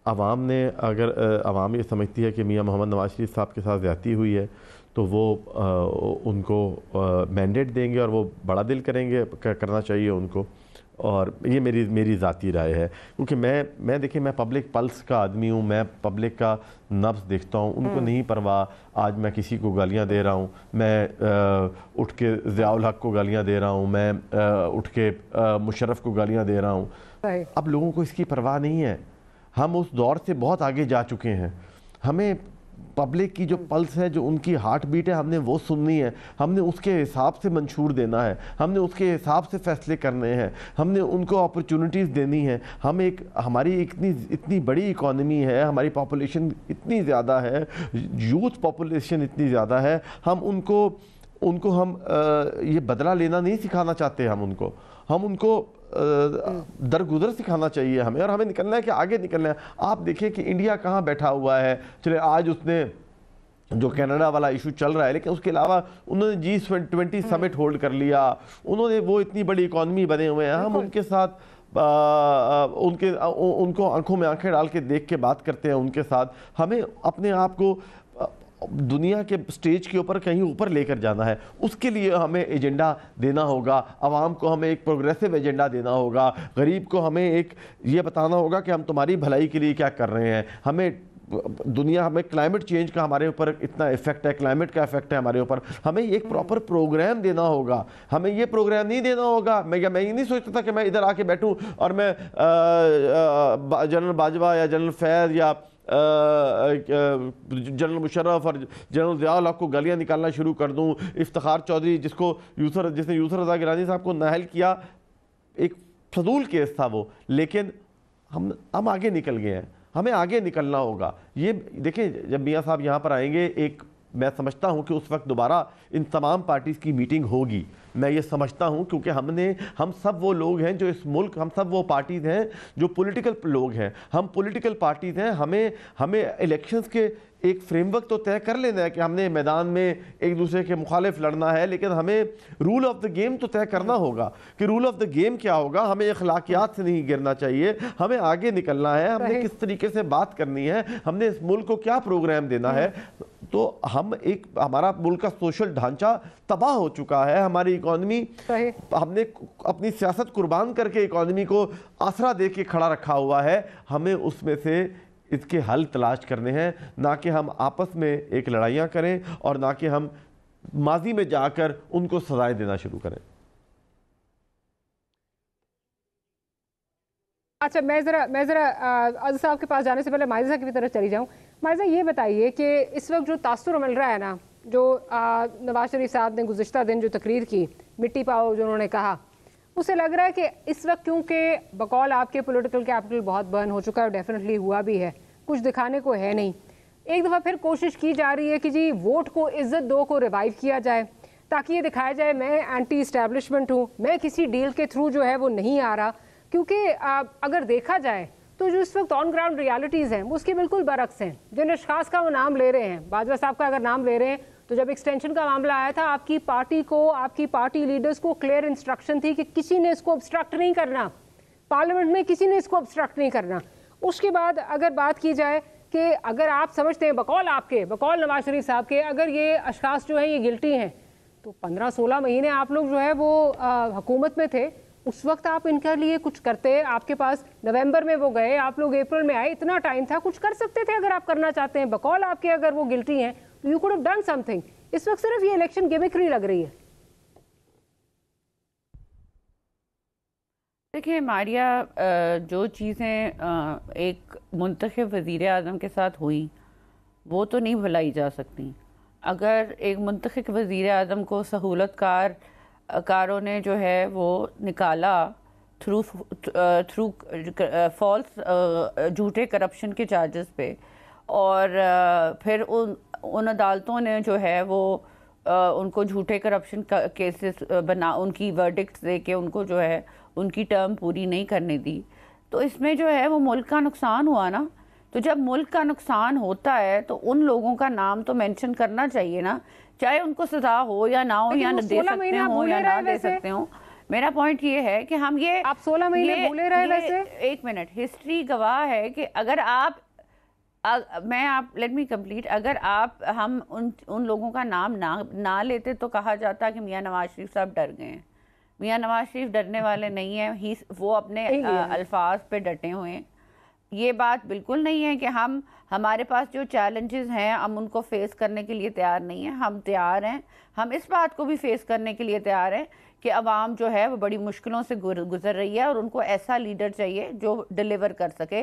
आवाम ने अगर आवाम ये समझती है कि मियां मोहम्मद नवाज शरीफ साहब के साथ ज़्यादती हुई है तो वो उनको मैंडेट देंगे और वो बड़ा दिल करेंगे, करना चाहिए उनको। और ये मेरी ज़ाती राय है, क्योंकि मैं देखिए, मैं पब्लिक पल्स का आदमी हूँ, मैं पब्लिक का नब्ज़ देखता हूँ। उनको नहीं परवाह आज मैं किसी को गालियाँ दे रहा हूँ, मैं उठ के ज़ियाउल हक को गालियाँ दे रहा हूँ, मैं उठ के मुशर्रफ को गालियाँ दे रहा हूँ। अब लोगों को इसकी परवाह नहीं है। हम उस दौर से बहुत आगे जा चुके हैं। हमें पब्लिक की जो पल्स है, जो उनकी हार्ट बीट है, हमने वो सुननी है, हमने उसके हिसाब से मंशूर देना है, हमने उसके हिसाब से फैसले करने हैं, हमने उनको अपॉर्चुनिटीज़ देनी है। हमारी इतनी बड़ी इकॉनमी है, हमारी पॉपुलेशन इतनी ज़्यादा है, यूथ पॉपुलेशन इतनी ज़्यादा है, हम उनको ये बदला लेना नहीं सिखाना चाहते। हम उनको दरगुजर सिखाना चाहिए हमें, और हमें निकलना है कि आगे निकलना है। आप देखिए कि इंडिया कहाँ बैठा हुआ है। चले आज उसने जो कनाडा वाला इशू चल रहा है, लेकिन उसके अलावा उन्होंने G20 समिट होल्ड कर लिया, उन्होंने वो इतनी बड़ी इकॉनमी बने हुए हैं। हम उनके साथ उनको आंखों में आंखें डाल के देख के बात करते हैं उनके साथ। हमें अपने आप को दुनिया के स्टेज के ऊपर कहीं ऊपर लेकर जाना है। उसके लिए हमें एजेंडा देना होगा, आवाम को हमें एक प्रोग्रेसिव एजेंडा देना होगा, गरीब को हमें एक ये बताना होगा कि हम तुम्हारी भलाई के लिए क्या कर रहे हैं। हमें क्लाइमेट चेंज का हमारे ऊपर इतना इफेक्ट है, क्लाइमेट का इफेक्ट है हमारे ऊपर, हमें एक प्रॉपर प्रोग्राम देना होगा। हमें ये प्रोग्राम नहीं देना होगा, मैं ये नहीं सोचता था कि मैं इधर आके बैठूं और मैं जनरल बाजवा या जनरल फैज़ या जनरल मुशर्रफ और जनरल ज़ियाउल हक को गालियाँ निकालना शुरू कर दूँ। इफ्तिखार चौधरी जिसने यूसर रज़ा गिलानी साहब को नाअहल किया, एक फजूल केस था वो, लेकिन हम आगे निकल गए हैं। हमें आगे निकलना होगा। ये देखें, जब मियाँ साहब यहाँ पर आएंगे, मैं समझता हूँ कि उस वक्त दोबारा इन तमाम पार्टीज़ की मीटिंग होगी। मैं ये समझता हूँ क्योंकि हम सब वो लोग हैं जो इस मुल्क, हम सब वो पार्टीज़ हैं जो पॉलिटिकल लोग हैं, हम पॉलिटिकल पार्टीज़ हैं। हमें इलेक्शंस के एक फ्रेमवर्क तो तय कर लेना है कि हमने मैदान में एक दूसरे के मुखालिफ लड़ना है, लेकिन हमें रूल ऑफ द गेम तो तय करना होगा कि रूल ऑफ द गेम क्या होगा। हमें अखलाकियात से नहीं गिरना चाहिए, हमें आगे निकलना है, हमने किस तरीके से बात करनी है, हमने इस मुल्क को क्या प्रोग्राम देना है। तो हमारा मुल्क का सोशल ढांचा तबाह हो चुका है, हमारी इकॉनमी, हमने अपनी सियासत कुर्बान करके इकॉनमी को आसरा दे के खड़ा रखा हुआ है। हमें उसमें से इसके हल तलाश करने हैं, ना कि हम आपस में एक लड़ाइयाँ करें और ना कि हम माजी में जाकर उनको सजाएं देना शुरू करें। अच्छा, मैं ज़रा अज़ साहब के पास जाने से पहले माइज़ा की तरफ चली जाऊँ। माइज़ा, ये बताइए कि इस वक्त जो तासुर मिल रहा है ना, जो नवाज शरीफ साहब ने गुज़िश्ता दिन जो तकरीर की, मिट्टी पाओ जो उन्होंने कहा, उसे लग रहा है कि इस वक्त क्योंकि बकौल आपके पॉलिटिकल कैपिटल बहुत बर्न हो चुका है, डेफिनेटली हुआ भी है, कुछ दिखाने को है नहीं, एक दफ़ा फिर कोशिश की जा रही है कि जी वोट को, इज्जत दो को रिवाइव किया जाए, ताकि ये दिखाया जाए मैं एंटी इस्टेब्लिशमेंट हूँ, मैं किसी डील के थ्रू जो है वो नहीं आ रहा। क्योंकि अगर देखा जाए तो जो इस वक्त ऑन ग्राउंड रियलिटीज़ हैं वो उसके बिल्कुल बरक्स हैं। जिन अशखास का वो नाम ले रहे हैं, बाजवा साहब का अगर नाम ले रहे हैं, तो जब एक्सटेंशन का मामला आया था, आपकी पार्टी लीडर्स को क्लियर इंस्ट्रक्शन थी कि किसी ने इसको ऑब्स्ट्रक्ट नहीं करना, पार्लियामेंट में किसी ने इसको ऑब्स्ट्रक्ट नहीं करना। उसके बाद अगर बात की जाए कि अगर आप समझते हैं बकौल नवाज शरीफ साहब के, अगर ये अशखास जो हैं ये गिल्टी हैं, तो 15-16 महीने आप लोग जो है वो हुकूमत में थे, उस वक्त आप इनके लिए कुछ करते। आपके पास नवंबर में वो गए, आप लोग अप्रैल में आए, इतना टाइम था, कुछ कर सकते थे अगर आप करना चाहते हैं। बकौल आपके अगर वो गिल्टी हैं तो you could have done something. इस वक्त सिर्फ ये इलेक्शन गिमिक्री लग रही है। देखिए मारिया, जो चीज़ें एक मुंतखब वज़ीर आज़म के साथ हुई वो तो नहीं भुलाई जा सकती। अगर एक मुंतखब वज़ीर आज़म को कारों ने जो है वो निकाला थ्रू फॉल्स झूठे करप्शन के चार्जेस पे, और फिर उन अदालतों ने जो है वो उनको झूठे करप्शन केसेस उनकी वर्डिक्ट्स दे के उनको जो है उनकी टर्म पूरी नहीं करने दी, तो इसमें जो है वो मुल्क का नुकसान हुआ ना। तो जब मुल्क का नुकसान होता है तो उन लोगों का नाम तो मेंशन करना चाहिए ना, चाहे उनको सजा हो या ना हो, या दे सकते हो या ना दे सकते हो। मेरा पॉइंट ये है कि हम ये आप 16 महीने भूले रहे वैसे। एक मिनट, हिस्ट्री गवाह है कि अगर लेट मी कंप्लीट, अगर हम उन लोगों का नाम ना लेते तो कहा जाता कि मियां नवाज शरीफ साहब डर गए हैं। मियां नवाज शरीफ डरने वाले नहीं हैं, वो अपने अल्फाज पे डटे हुए हैं। ये बात बिल्कुल नहीं है कि हमारे पास जो चैलेंजेस हैं हम उनको फेस करने के लिए तैयार नहीं हैं। हम तैयार हैं, हम इस बात को भी फेस करने के लिए तैयार हैं कि अवाम जो है वो बड़ी मुश्किलों से गुजर रही है और उनको ऐसा लीडर चाहिए जो डिलीवर कर सके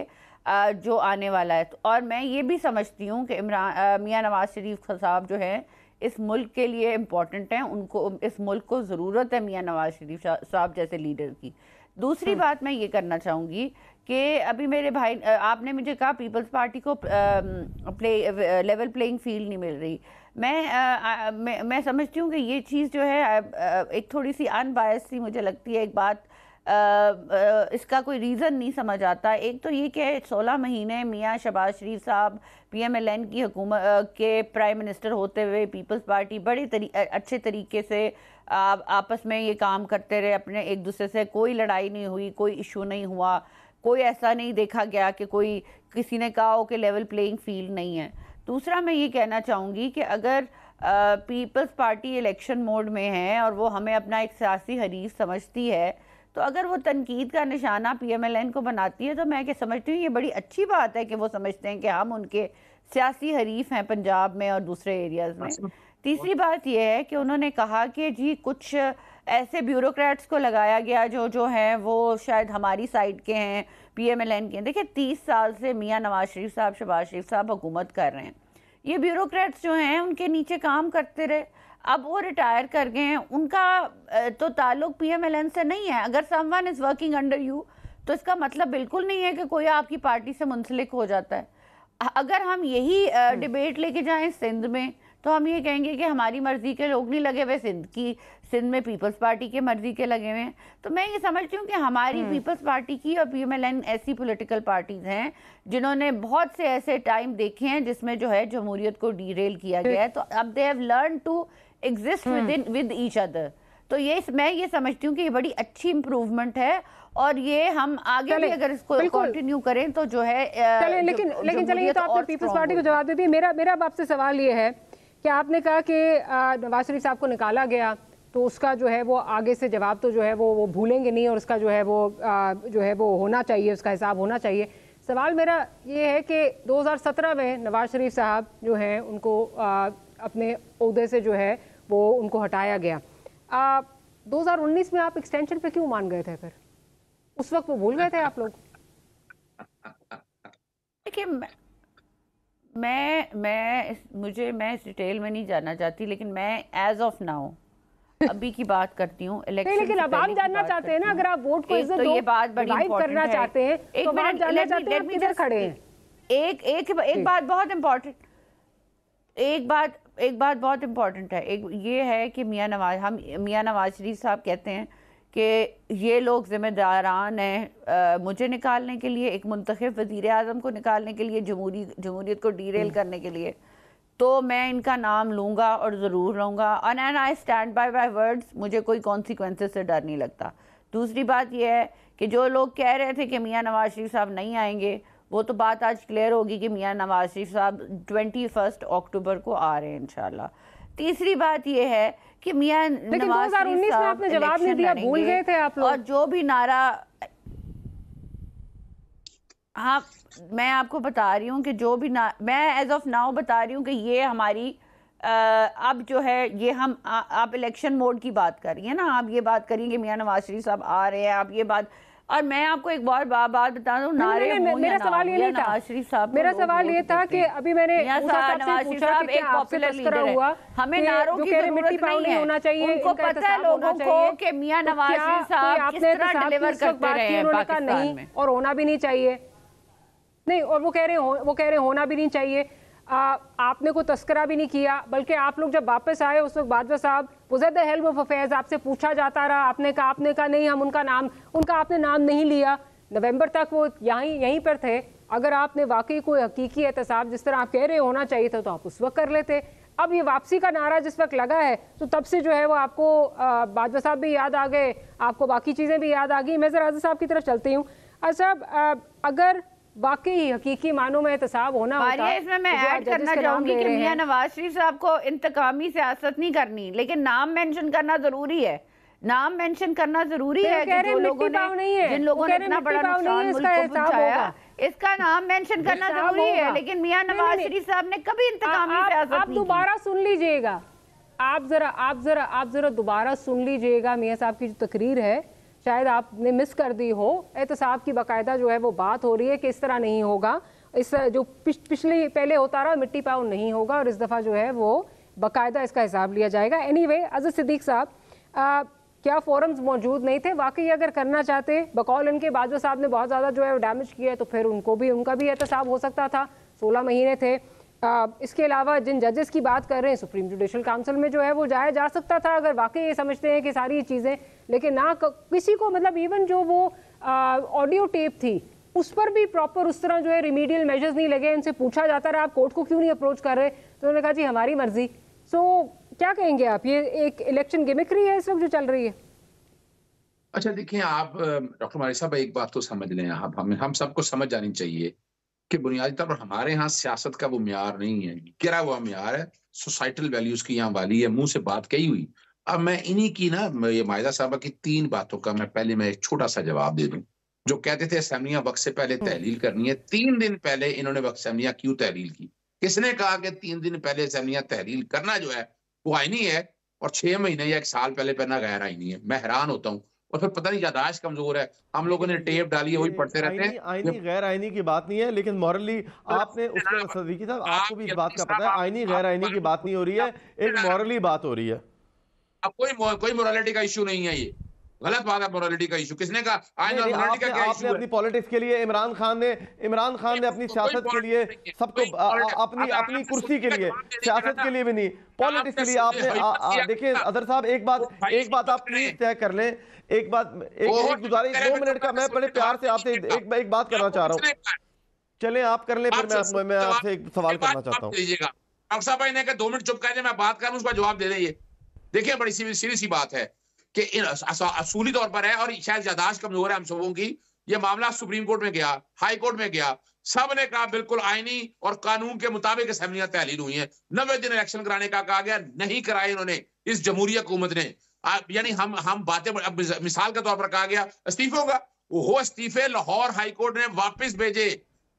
जो आने वाला है। और मैं ये भी समझती हूँ कि मियां नवाज शरीफ साहब जो है इस मुल्क के लिए इम्पॉर्टेंट हैं, उनको इस मुल्क को ज़रूरत है मियां नवाज शरीफ साहब जैसे लीडर की। दूसरी बात मैं ये करना चाहूँगी कि अभी मेरे भाई आपने मुझे कहा पीपल्स पार्टी को लेवल प्लेइंग फील्ड नहीं मिल रही। मैं समझती हूँ कि ये चीज़ जो है एक थोड़ी सी अनबायस सी मुझे लगती है। एक बात इसका कोई रीज़न नहीं समझ आता। एक तो ये कि 16 महीने मियां शहबाज शरीफ साहब PMLN की हुकूमत के प्राइम मिनिस्टर होते हुए पीपल्स पार्टी बड़े अच्छे तरीके से आपस में ये काम करते रहे, अपने एक दूसरे से कोई लड़ाई नहीं हुई, कोई इशू नहीं हुआ, कोई ऐसा नहीं देखा गया कि किसी ने कहा हो कि लेवल प्लेइंग फील्ड नहीं है। दूसरा मैं ये कहना चाहूँगी कि अगर पीपल्स पार्टी इलेक्शन मोड में है और वो हमें अपना एक सियासी हरीफ समझती है, तो अगर वो तनकीद का निशाना PMLN को बनाती है तो मैं क्या समझती हूँ ये बड़ी अच्छी बात है कि वो समझते हैं कि हम उनके सियासी हरीफ हैं पंजाब में और दूसरे एरियाज़ में। तीसरी बात यह है कि उन्होंने कहा कि जी कुछ ऐसे ब्यूरोक्रेट्स को लगाया गया जो हैं वो शायद हमारी साइड के हैं, PMLN के हैं। देखिए 30 साल से मियां नवाज शरीफ साहब, शहबाज शरीफ साहब हुकूमत कर रहे हैं। ये ब्यूरोक्रेट्स जो हैं उनके नीचे काम करते रहे, अब वो रिटायर कर गए हैं, उनका तो ताल्लुक PMLN से नहीं है। अगर someone is working under you तो इसका मतलब बिल्कुल नहीं है कि कोई आपकी पार्टी से मुंसलिक हो जाता है। अगर हम यही डिबेट लेके जाएं सिंध में तो हम ये कहेंगे कि हमारी मर्जी के लोग नहीं लगे हुए, सिंध में पीपल्स पार्टी के मर्जी के लगे हुए हैं। तो मैं ये समझती हूँ कि हमारी पीपल्स पार्टी की और PMLN ऐसी पॉलिटिकल पार्टीज हैं जिन्होंने बहुत से ऐसे टाइम देखे हैं जिसमें जो है जमहूरियत को डीरेल किया गया है। तो अब they have learn to exist with each other. तो मैं ये समझती हूँ कि ये बड़ी अच्छी इम्प्रूवमेंट है और ये हम आगे भी अगर इसको कंटिन्यू करें तो जो है लेकिन चलिए, तो आपने पीपल्स पार्टी को जवाब दे दिया। मेरा अब आपसे सवाल ये है कि आपने कहा कि नवाज शरीफ साहब को निकाला गया तो उसका जो है वो आगे से जवाब तो जो है वो भूलेंगे नहीं और उसका जो है वो होना चाहिए, उसका हिसाब होना चाहिए। सवाल मेरा ये है कि 2017 में नवाज शरीफ साहब जो हैं उनको अपने ओहदे से जो है वो उनको हटाया गया। 2019 में आप एक्सटेंशन पे क्यों मान गए थे फिर? उस वक्त वो भूल गए थे आप लोग? देखिए मैं इस डिटेल में नहीं जानना चाहती, लेकिन मैं एज ऑफ नाउ अभी की बात करती हूँ। लेकिन अब आप जानना चाहते हैं ना, अगर आप वोट को इज्जत दो, ये बात बड़ी इंपॉर्टेंट करना चाहते हैं तो आप जानना चाहते हैं किधर खड़े हैं। एक बात बहुत इंपॉर्टेंट, एक बात बहुत इंपॉर्टेंट है। एक ये है कि मियां नवाज शरीफ साहब कहते हैं कि ये लोग जिम्मेदारान हैं मुझे निकालने के लिए, एक मुंतखब वज़ीर आज़म को निकालने के लिए, जमहूरियत को डीरेल करने के लिए। तो मैं इनका नाम लूँगा और ज़रूर लूँगा and I stand by my words. मुझे कोई कॉन्सिक्वेंसेस से डर नहीं लगता। दूसरी बात यह है कि जो लोग कह रहे थे कि मियां नवाज शरीफ साहब नहीं आएंगे, वो तो बात आज क्लियर होगी कि मियां नवाज शरीफ साहब 21 अक्टूबर को आ रहे हैं इंशाल्लाह। तीसरी बात ये है कि मियां नवाज शरीफ साहब आपने जवाब नहीं दिया, भूल गए थे आप लोग। और जो भी नारा, हाँ मैं आपको बता रही हूँ कि जो भी मैं एज ऑफ नाउ बता रही हूँ कि ये हमारी अब जो है ये हम आप इलेक्शन मोड की बात कर रही हैं ना, आप ये बात करिए कि मियां नवाज शरीफ साहब आ रहे हैं, आप ये बात। और मैं आपको एक बात बता दूं, मेरा सवाल ये नहीं था, शरीफ साहब मेरा सवाल ये था कि अभी मैंने नवाज शरीफ साहब एक पॉपुलर लीडर है, हमें नारों की जरूरत नहीं है, होना चाहिए। उनको पता है लोगों को कि मियां नवाज शरीफ साहब किस तरह डिलीवर करते रहे हैं पाकिस्तान में, और होना भी नहीं चाहिए। नहीं, और वो कह रहे होना भी नहीं चाहिए। आपने कोई तस्करा भी नहीं किया, बल्कि आप लोग जब वापस आए उस वक्त बाजवा साहब was at the helm of affairs, आपसे पूछा जाता रहा, आपने कहा नहीं हम उनका आपने नाम नहीं लिया। नवंबर तक वो यहीं पर थे। अगर आपने वाकई कोई हकीकी एहतसाब जिस तरह आप कह रहे होना चाहिए था तो आप उस वक्त कर लेते। अब ये वापसी का नारा जिस वक्त लगा है तो तब से जो है वो आपको बाजवा साहब भी याद आ गए, आपको बाकी चीज़ें भी याद आ गई। मैं ज़रा आज़ाद साहब की तरफ चलती हूँ। अच्छा, अगर वाकई हकीकी मानों में एहतसाब होना होता है, इसमें मैं ऐड करना चाहूंगी कि मियां नवाज शरीफ साहब को इंतकामी सियासत नहीं करनी, लेकिन नाम मेंशन करना जरूरी है। नाम मेंशन करना जरूरी है कि जो लोगों ने जिन लोगों ने इतना बड़ा नुकसान मुल्क को पहुंचाया, इसका नाम मेंशन करना जरूरी है। लेकिन मियां नवाज शरीफ साहब ने कभी इंतकामी सियासत नहीं की। आप दोबारा सुन लीजिएगा, आप जरा दोबारा सुन लीजिएगा। मियां साहब की जो तकरीर है शायद आपने मिस कर दी हो, एहतसाब की बाकायदा जो है वो बात हो रही है कि इस तरह नहीं होगा, इस जो पहले होता रहा मिट्टी पाउन नहीं होगा, और इस दफ़ा जो है वो बाकायदा इसका हिसाब लिया जाएगा। एनीवे, अज़ीज़ सिद्दीक साहब, क्या फोरम्स मौजूद नहीं थे? वाकई अगर करना चाहते, बकौल इनके बाजवा साहब ने बहुत ज़्यादा जो है वो डैमेज किया है, तो फिर उनका भी एहतसाब हो सकता था। 16 महीने थे। इसके अलावा जिन जजेस की बात कर रहे हैं, सुप्रीम जुडिशल काउंसिल में जो है वो जाया जा सकता था अगर वाकई ये समझते हैं कि सारी चीज़ें, लेकिन ना किसी को, मतलब इवन जो वो ऑडियो टेप थी उस पर भी प्रॉपर उस तरह जो है रिमीडियल मेजर्स नहीं लगे। इनसे पूछा जाता रहा आप कोर्ट को क्यों नहीं अप्रोच कर रहे, तो उन्होंने कहा जी हमारी मर्जी। सो क्या कहेंगे आप, ये एक इलेक्शन गिमिक्री है इस वक्त जो चल रही है? अच्छा देखिए, आप डॉक्टर मारी साहब एक बात तो समझ लें, हम सबको समझ जानी चाहिए कि बुनियादी तौर पर हमारे यहाँ सियासत का वो म्यार नहीं है, गिरा हुआ म्यार है, सोसाइटल वैल्यूज की यहाँ वाली है, मुंह से बात कही हुई। अब मैं इन्हीं की ना, ये माहिदा साहबा की 3 बातों का मैं एक छोटा सा जवाब दे दूं। जो कहते थे असेंबलियां वक्त से पहले तहलील करनी है, 3 दिन पहले इन्होंने असेंबलियां क्यों तहलील की? किसने कहा कि 3 दिन पहले असेंबलियां तहलील करना जो है वो आईनी है, और 6 महीने या 1 साल पहले करना गैर आईनी है? मैं हैरान होता हूँ। और फिर पता नहीं यादाश्त कमजोर है, हम लोगों ने टेप डाली है, वही पढ़ते रहते हैं। आईनी गैर आईनी की बात नहीं है, लेकिन मॉरली आपने उसका सदीकी साहब, आपको भी इस बात का पता है, आईनी गैर आईनी की बात नहीं हो रही है, एक मॉरली बात हो रही है। अब कोई मोरालिटी का इशू नहीं है, ये गलत बात है। मोरालिटी का इशू किसने कहा? मोरालिटी का क्या इशू है? अपनी पॉलिटिक्स के लिए इमरान खान ने अपनी सियासत के लिए सबको अपनी कुर्सी के लिए, सियासत के लिए भी नहीं, पॉलिटिक्स के लिए आपने देखिए अदर साहब, एक बात आप प्लीज तय कर लें, एक गुजारिश 2 मिनट का, मैं बड़े प्यार से आपसे एक बात करना चाह रहा हूँ। चलें आप कर लें, फिर मैं आपसे एक सवाल करना चाहता हूँ। डॉक्टर साहब भाई ने कहा 2 मिनट चुप कर जाए, मैं बात करूं, उसका जवाब दे दें। देखिए बड़ी सीरियस सी बात है कि असूली तौर पर है, और शायद यादाश्त कमजोर है हम सबों की। ये मामला सुप्रीम कोर्ट में गया, हाई कोर्ट में गया, सब ने कहा बिल्कुल आईनी और कानून के मुताबिक असेंबलियां तहलील हुई हैं। 90 दिन इलेक्शन कराने का कहा गया, नहीं कराए इन्होंने इस जमहूरी हुकूमत ने। यानी हम बातें, अब मिसाल के तौर पर कहा गया इस्तीफों का, वो इस्तीफे लाहौर हाई कोर्ट ने वापस भेजे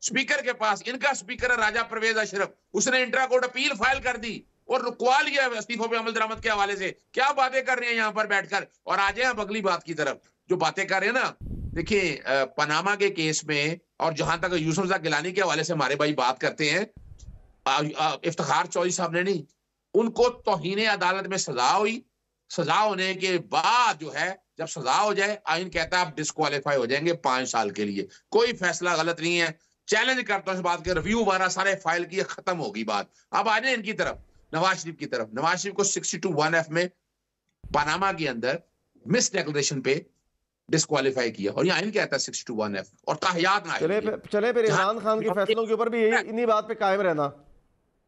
स्पीकर के पास। इनका स्पीकर है राजा परवेज अशरफ, उसने इंट्रा कोर्ट अपील फाइल कर दी और रुकवा लिया इस्तीफों पे अमल दरामद के हवाले से। क्या बातें कर रही हैं यहाँ पर बैठकर। और आ जाए हम अगली बात की तरफ, जो बातें कर रहे हैं ना, देखिए पनामा के केस में, और जहां तक यूसुफ गिलानी के हवाले से हमारे भाई बात करते हैं, इफ्तिखार चौधरी साहब ने नहीं, उनको तौहीन अदालत में सजा हुई। सजा होने के बाद जो है, जब सजा हो जाए, आइन कहता है आप डिस्क्वालीफाई हो जाएंगे 5 साल के लिए। कोई फैसला गलत नहीं है, चैलेंज करता हूं इस बात के, रिव्यू वाला सारे फाइल की खत्म होगी बात। अब आ जाए इनकी तरफ, नवाज शरीफ की तरफ। नवाज शरीफ को 62(1)(f) में पनामा के अंदर मिस डिक्लेरेशन पे डिस्क्वालीफाई किया, और यहाँ कहता है 62(1)(f) और ताहियात ना चले फिर इमरान खान के फैसलों के ऊपर भी इन्हीं बात पे कायम रहना।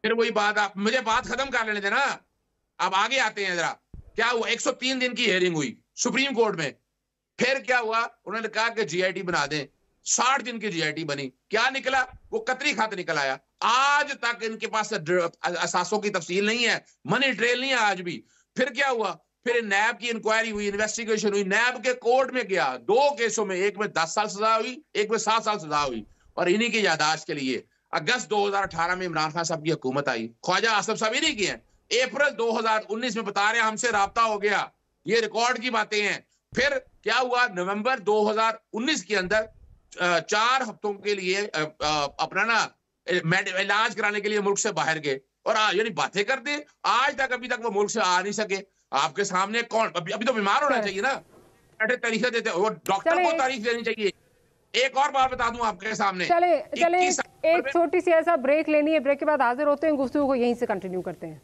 फिर वही बात, आप मुझे बात खत्म कर लेने देना। अब आगे आते हैं जरा, क्या हुआ? 103 दिन की हियरिंग हुई सुप्रीम कोर्ट में। फिर क्या हुआ? उन्होंने कहा कि GIT बना दें। 60 दिन की GIT बनी, क्या निकला? वो कतरी खत निकल आया। आज तक इनके पास असासों की तफसील नहीं है, मनी ट्रेल नहीं है आज भी। फिर क्या हुआ? फिर नैब की इंक्वायरी हुई, इन्वेस्टिगेशन हुई, नैब के कोर्ट में गया, 2 केसों में, एक में 10 साल सजा हुई, एक में 7 साल सजा हुई। और इन्हीं की यादाश्त के लिए अगस्त 2018 में इमरान खान साहब की हुकूमत आई, ख्वाजा आसिफ साहब इन्हीं की हैं। अप्रैल 2019 में बता रहे हैं हमसे राब्ता हो गया, ये रिकॉर्ड की बातें हैं। फिर क्या हुआ? नवंबर 2019 के अंदर 4 हफ्तों के लिए अपना ना इलाज कराने के लिए मुल्क से बाहर गए, और यानी बातें करते, आज तक अभी तक वो मुल्क से आ नहीं सके। आपके सामने कौन अभी तो बीमार होना चाहिए ना, तारीख देते, वो डॉक्टर को तारीख देनी चाहिए। एक और बात बता दूं आपके सामने, चले एक छोटी सी ऐसा ब्रेक लेनी है, ब्रेक के बाद हाजिर होते हैं, गुफ्तगू को यहीं से कंटिन्यू करते हैं।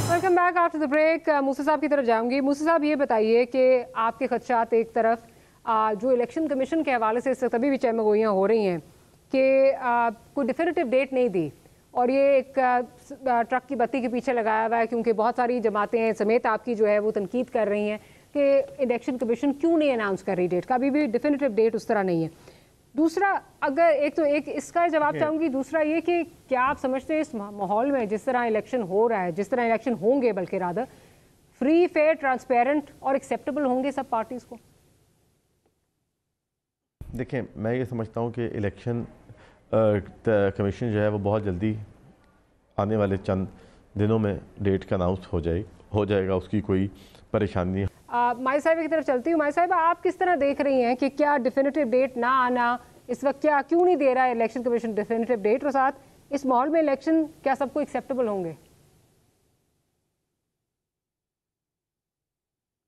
Welcome back after the break. Musa Sahib की तरफ जाऊंगी। मूसा साहब, ये बताइए कि आपके खदशात, एक तरफ जो इलेक्शन कमीशन के हवाले से इस वक्त अभी भी चहमगोइयाँ हो रही हैं कि कोई डिफिनेटिव डेट नहीं दी, और ये एक ट्रक की बत्ती के पीछे लगाया हुआ है, क्योंकि बहुत सारी जमातें समेत आपकी जो है वो तनकीद कर रही हैं कि इलेक्शन कमीशन क्यों नहीं अनाउंस कर रही डेट का, अभी भी डिफिनेटिव डेट उस तरह नहीं है। दूसरा, अगर एक इसका जवाब चाहूँगी, दूसरा ये कि क्या आप समझते हैं इस माहौल में जिस तरह इलेक्शन हो रहा है, जिस तरह इलेक्शन होंगे, बल्कि रादर फ्री, फेयर, ट्रांसपेरेंट और एक्सेप्टेबल होंगे सब पार्टीज़ को? देखें, मैं ये समझता हूँ कि इलेक्शन कमीशन जो है वो बहुत जल्दी आने वाले चंद दिनों में डेट का अनाउंस हो जाएगा, उसकी कोई परेशानी नहीं। माई साहिबा की तरफ चलती हूँ। माई साहिबा, आप किस तरह देख रही हैं कि क्या डिफिनेटिव डेट ना आना इस वक्त, क्यों नहीं दे रहा है इलेक्शन कमीशन डिफिनेटिव डेट, और साथ इस माहौल में इलेक्शन क्या सबको एक्सेप्टेबल होंगे?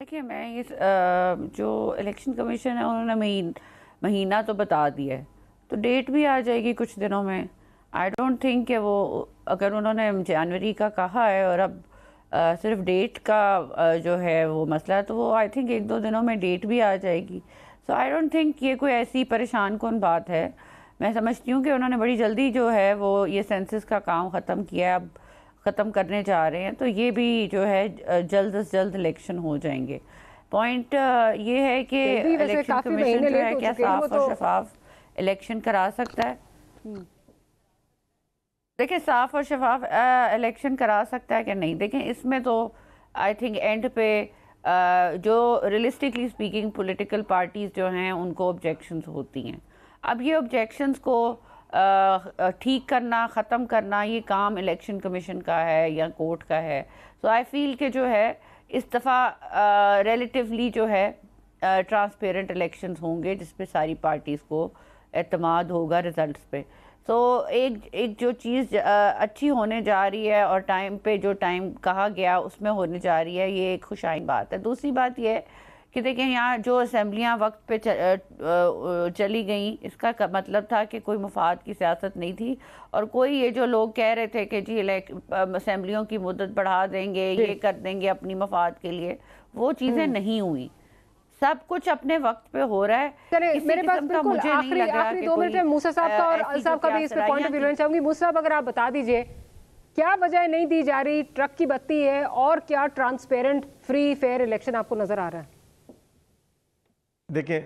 देखिए, मैं इस जो इलेक्शन कमीशन है उन्होंने महीना तो बता दिया है, तो डेट भी आ जाएगी कुछ दिनों में। आई डोंट थिंक कि वो, अगर उन्होंने जनवरी का कहा है और अब सिर्फ डेट का जो है वो मसला है, तो वो आई थिंक 1-2 दिनों में डेट भी आ जाएगी। सो आई डोंट थिंक ये कोई ऐसी परेशान कौन बात है। मैं समझती हूँ कि उन्होंने बड़ी जल्दी जो है वो ये सेंसस का काम ख़त्म किया है, अब ख़त्म करने जा रहे हैं, तो ये भी जो है जल्द से जल्द इलेक्शन हो जाएंगे। पॉइंट ये है कि इलेक्शन कमीशन जो है क्या साफ और शफाफ इलेक्शन करा सकता है? देखिए, साफ और शफाफ इलेक्शन करा सकता है कि नहीं, देखें इसमें तो आई थिंक एंड पे जो रियलिस्टिकली स्पीकिंग पॉलिटिकल पार्टीज़ जो हैं उनको ऑब्जेक्शंस होती हैं। अब ये ऑब्जेक्शंस को ठीक करना, ख़त्म करना, ये काम इलेक्शन कमीशन का है या कोर्ट का है। सो आई फील कि जो है इस दफ़ा रिलेटिवली जो है ट्रांसपेरेंट इलेक्शंस होंगे, जिस पे सारी पार्टीज़ को एतमाद होगा रिज़ल्ट्स पे। तो एक जो चीज़ अच्छी होने जा रही है और टाइम पे जो टाइम कहा गया उसमें होने जा रही है, ये एक खुशाइन बात है। दूसरी बात ये है कि देखें, यहाँ जो असेंबलियाँ वक्त पे चली गई, इसका मतलब था कि कोई मुफाद की सियासत नहीं थी, और कोई ये जो लोग कह रहे थे कि जी असेंबलियों की मुद्दत बढ़ा देंगे, ये कर देंगे अपनी मफाद के लिए, वो चीज़ें नहीं हुई। सब कुछ अपने वक्त पे हो रहा है। मेरे पास बिल्कुल आखिरी 2 मिनट में मूसा साहब का और अल साहब का भी इस पे पॉइंट ऑफ व्यू लेना चाहूंगी। मूसा साहब, अगर आप बता दीजिए क्या वजह नहीं दी जा रही, ट्रक की बत्ती है और क्या ट्रांसपेरेंट फ्री फेयर इलेक्शन आपको नजर आ रहा है? देखिए,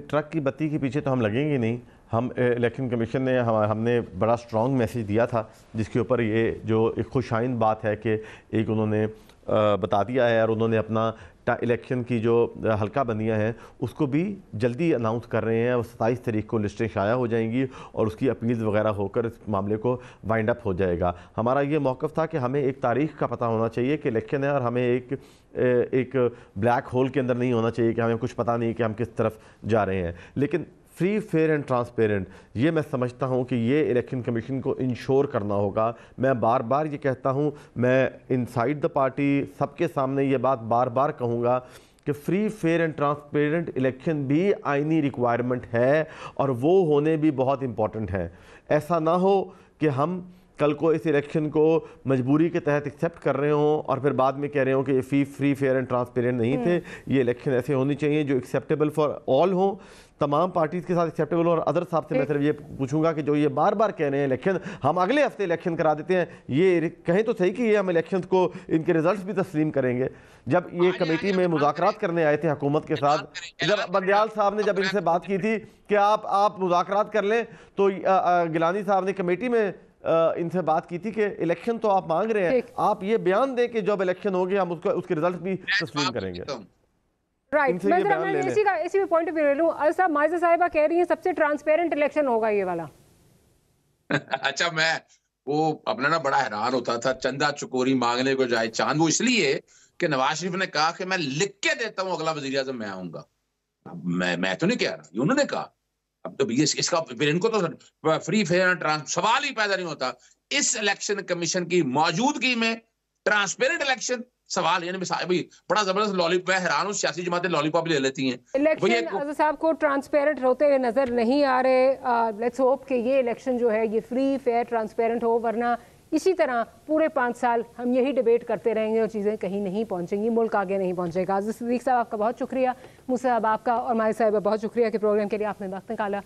ट्रक की बत्ती के पीछे तो हम लगेंगे नहीं। हम इलेक्शन कमीशन ने हमने बड़ा स्ट्रॉन्ग मैसेज दिया था, जिसके ऊपर ये जो एक खुशाइन बात है कि एक उन्होंने बता दिया है, और उन्होंने अपना इलेक्शन की जो हल्का बंदियाँ हैं उसको भी जल्दी अनाउंस कर रहे हैं। 27 तारीख को लिस्टें शाया हो जाएंगी और उसकी अपील्स वगैरह होकर इस मामले को वाइंड अप हो जाएगा। हमारा ये मौक़िफ़ था कि हमें एक तारीख का पता होना चाहिए कि इलेक्शन है, और हमें एक ब्लैक होल के अंदर नहीं होना चाहिए कि हमें कुछ पता नहीं कि हम किस तरफ जा रहे हैं। लेकिन फ्री, फेयर एंड ट्रांसपेरेंट, ये मैं समझता हूँ कि ये इलेक्शन कमीशन को इंश्योर करना होगा। मैं बार बार ये कहता हूँ, मैं इनसाइड द पार्टी सबके सामने ये बात बार बार कहूँगा कि free, fair and transparent election भी आईनी रिक्वायरमेंट है, और वो होने भी बहुत इम्पॉर्टेंट है। ऐसा ना हो कि हम कल को इस इलेक्शन को मजबूरी के तहत एक्सेप्ट कर रहे हों और फिर बाद में कह रहे हों कि ये फ्री फेयर एंड ट्रांसपेरेंट नहीं थे। ये इलेक्शन ऐसे होनी चाहिए जो एक्सेप्टेबल फॉर ऑल हों, तमाम पार्टीज़ के साथ एक्सेप्टेबल हो। और अदर साहब से मैं सिर्फ ये पूछूंगा कि जो ये बार बार कह रहे हैं इलेक्शन हम अगले हफ्ते इलेक्शन करा देते हैं, ये कहें तो सही कि ये हम इलेक्शन को इनके रिजल्ट्स भी तस्लीम करेंगे। जब ये कमेटी में मुज़ाकरात करने आए थे हुकूमत के साथ, जब बंदयाल साहब ने जब इनसे बात की थी कि आप मुज़ाकरात कर लें, तो गिलानी साहब ने कमेटी में इनसे बात की थी कि इलेक्शन तो आप मांग रहे हैं, आप ये बयान दें कि जब इलेक्शन हो गया हम उसके रिजल्ट भी तस्लीम करेंगे। राइट, मैं इसी में पॉइंट ऑफ व्यू ले लूं। साहब, माइजा साहिबा कह रही हैं सबसे ट्रांसपेरेंट इलेक्शन होगा ये वाला। अच्छा, मैं वो अपना ना बड़ा हैरान होता था, चंदा चकोरी मांगने को जाए चांद, वो इसलिए कि नवाज शरीफ ने कहा कि मैं लिख के देता हूं अगला वजीर आजम मैं आऊंगा। मैं तो नहीं कह रहा, ये उन्होंने कहा। अब तो इसका फिर इनको तो फ्री फेयर ट्रांस सवाल ही पैदा नहीं होता। इस इलेक्शन कमीशन की मौजूदगी में ट्रांसपेरेंट इलेक्शन सवाल, यानी भाई बड़ा जबरदस्त लॉलीपॉप। मैं हैरान हूं, सियासी जमातें लॉलीपॉप ले लेती हैं। इलेक्शन साहब को ट्रांसपेरेंट होते हुए नजर नहीं आ रहे। लेट्स होप कि ये इलेक्शन जो है ये फ्री फेयर ट्रांसपेरेंट हो, वरना इसी तरह पूरे 5 साल हम यही डिबेट करते रहेंगे और चीज़ें कहीं नहीं पहुंचेंगी, मुल्क आगे नहीं पहुंचेगा। अज़ीज़ सिद्दीक़ साहब आपका बहुत शुक्रिया, मुझसे साहब आपका, और माई साहब बहुत शुक्रिया कि प्रोग्राम के लिए आपने वक्त निकाला।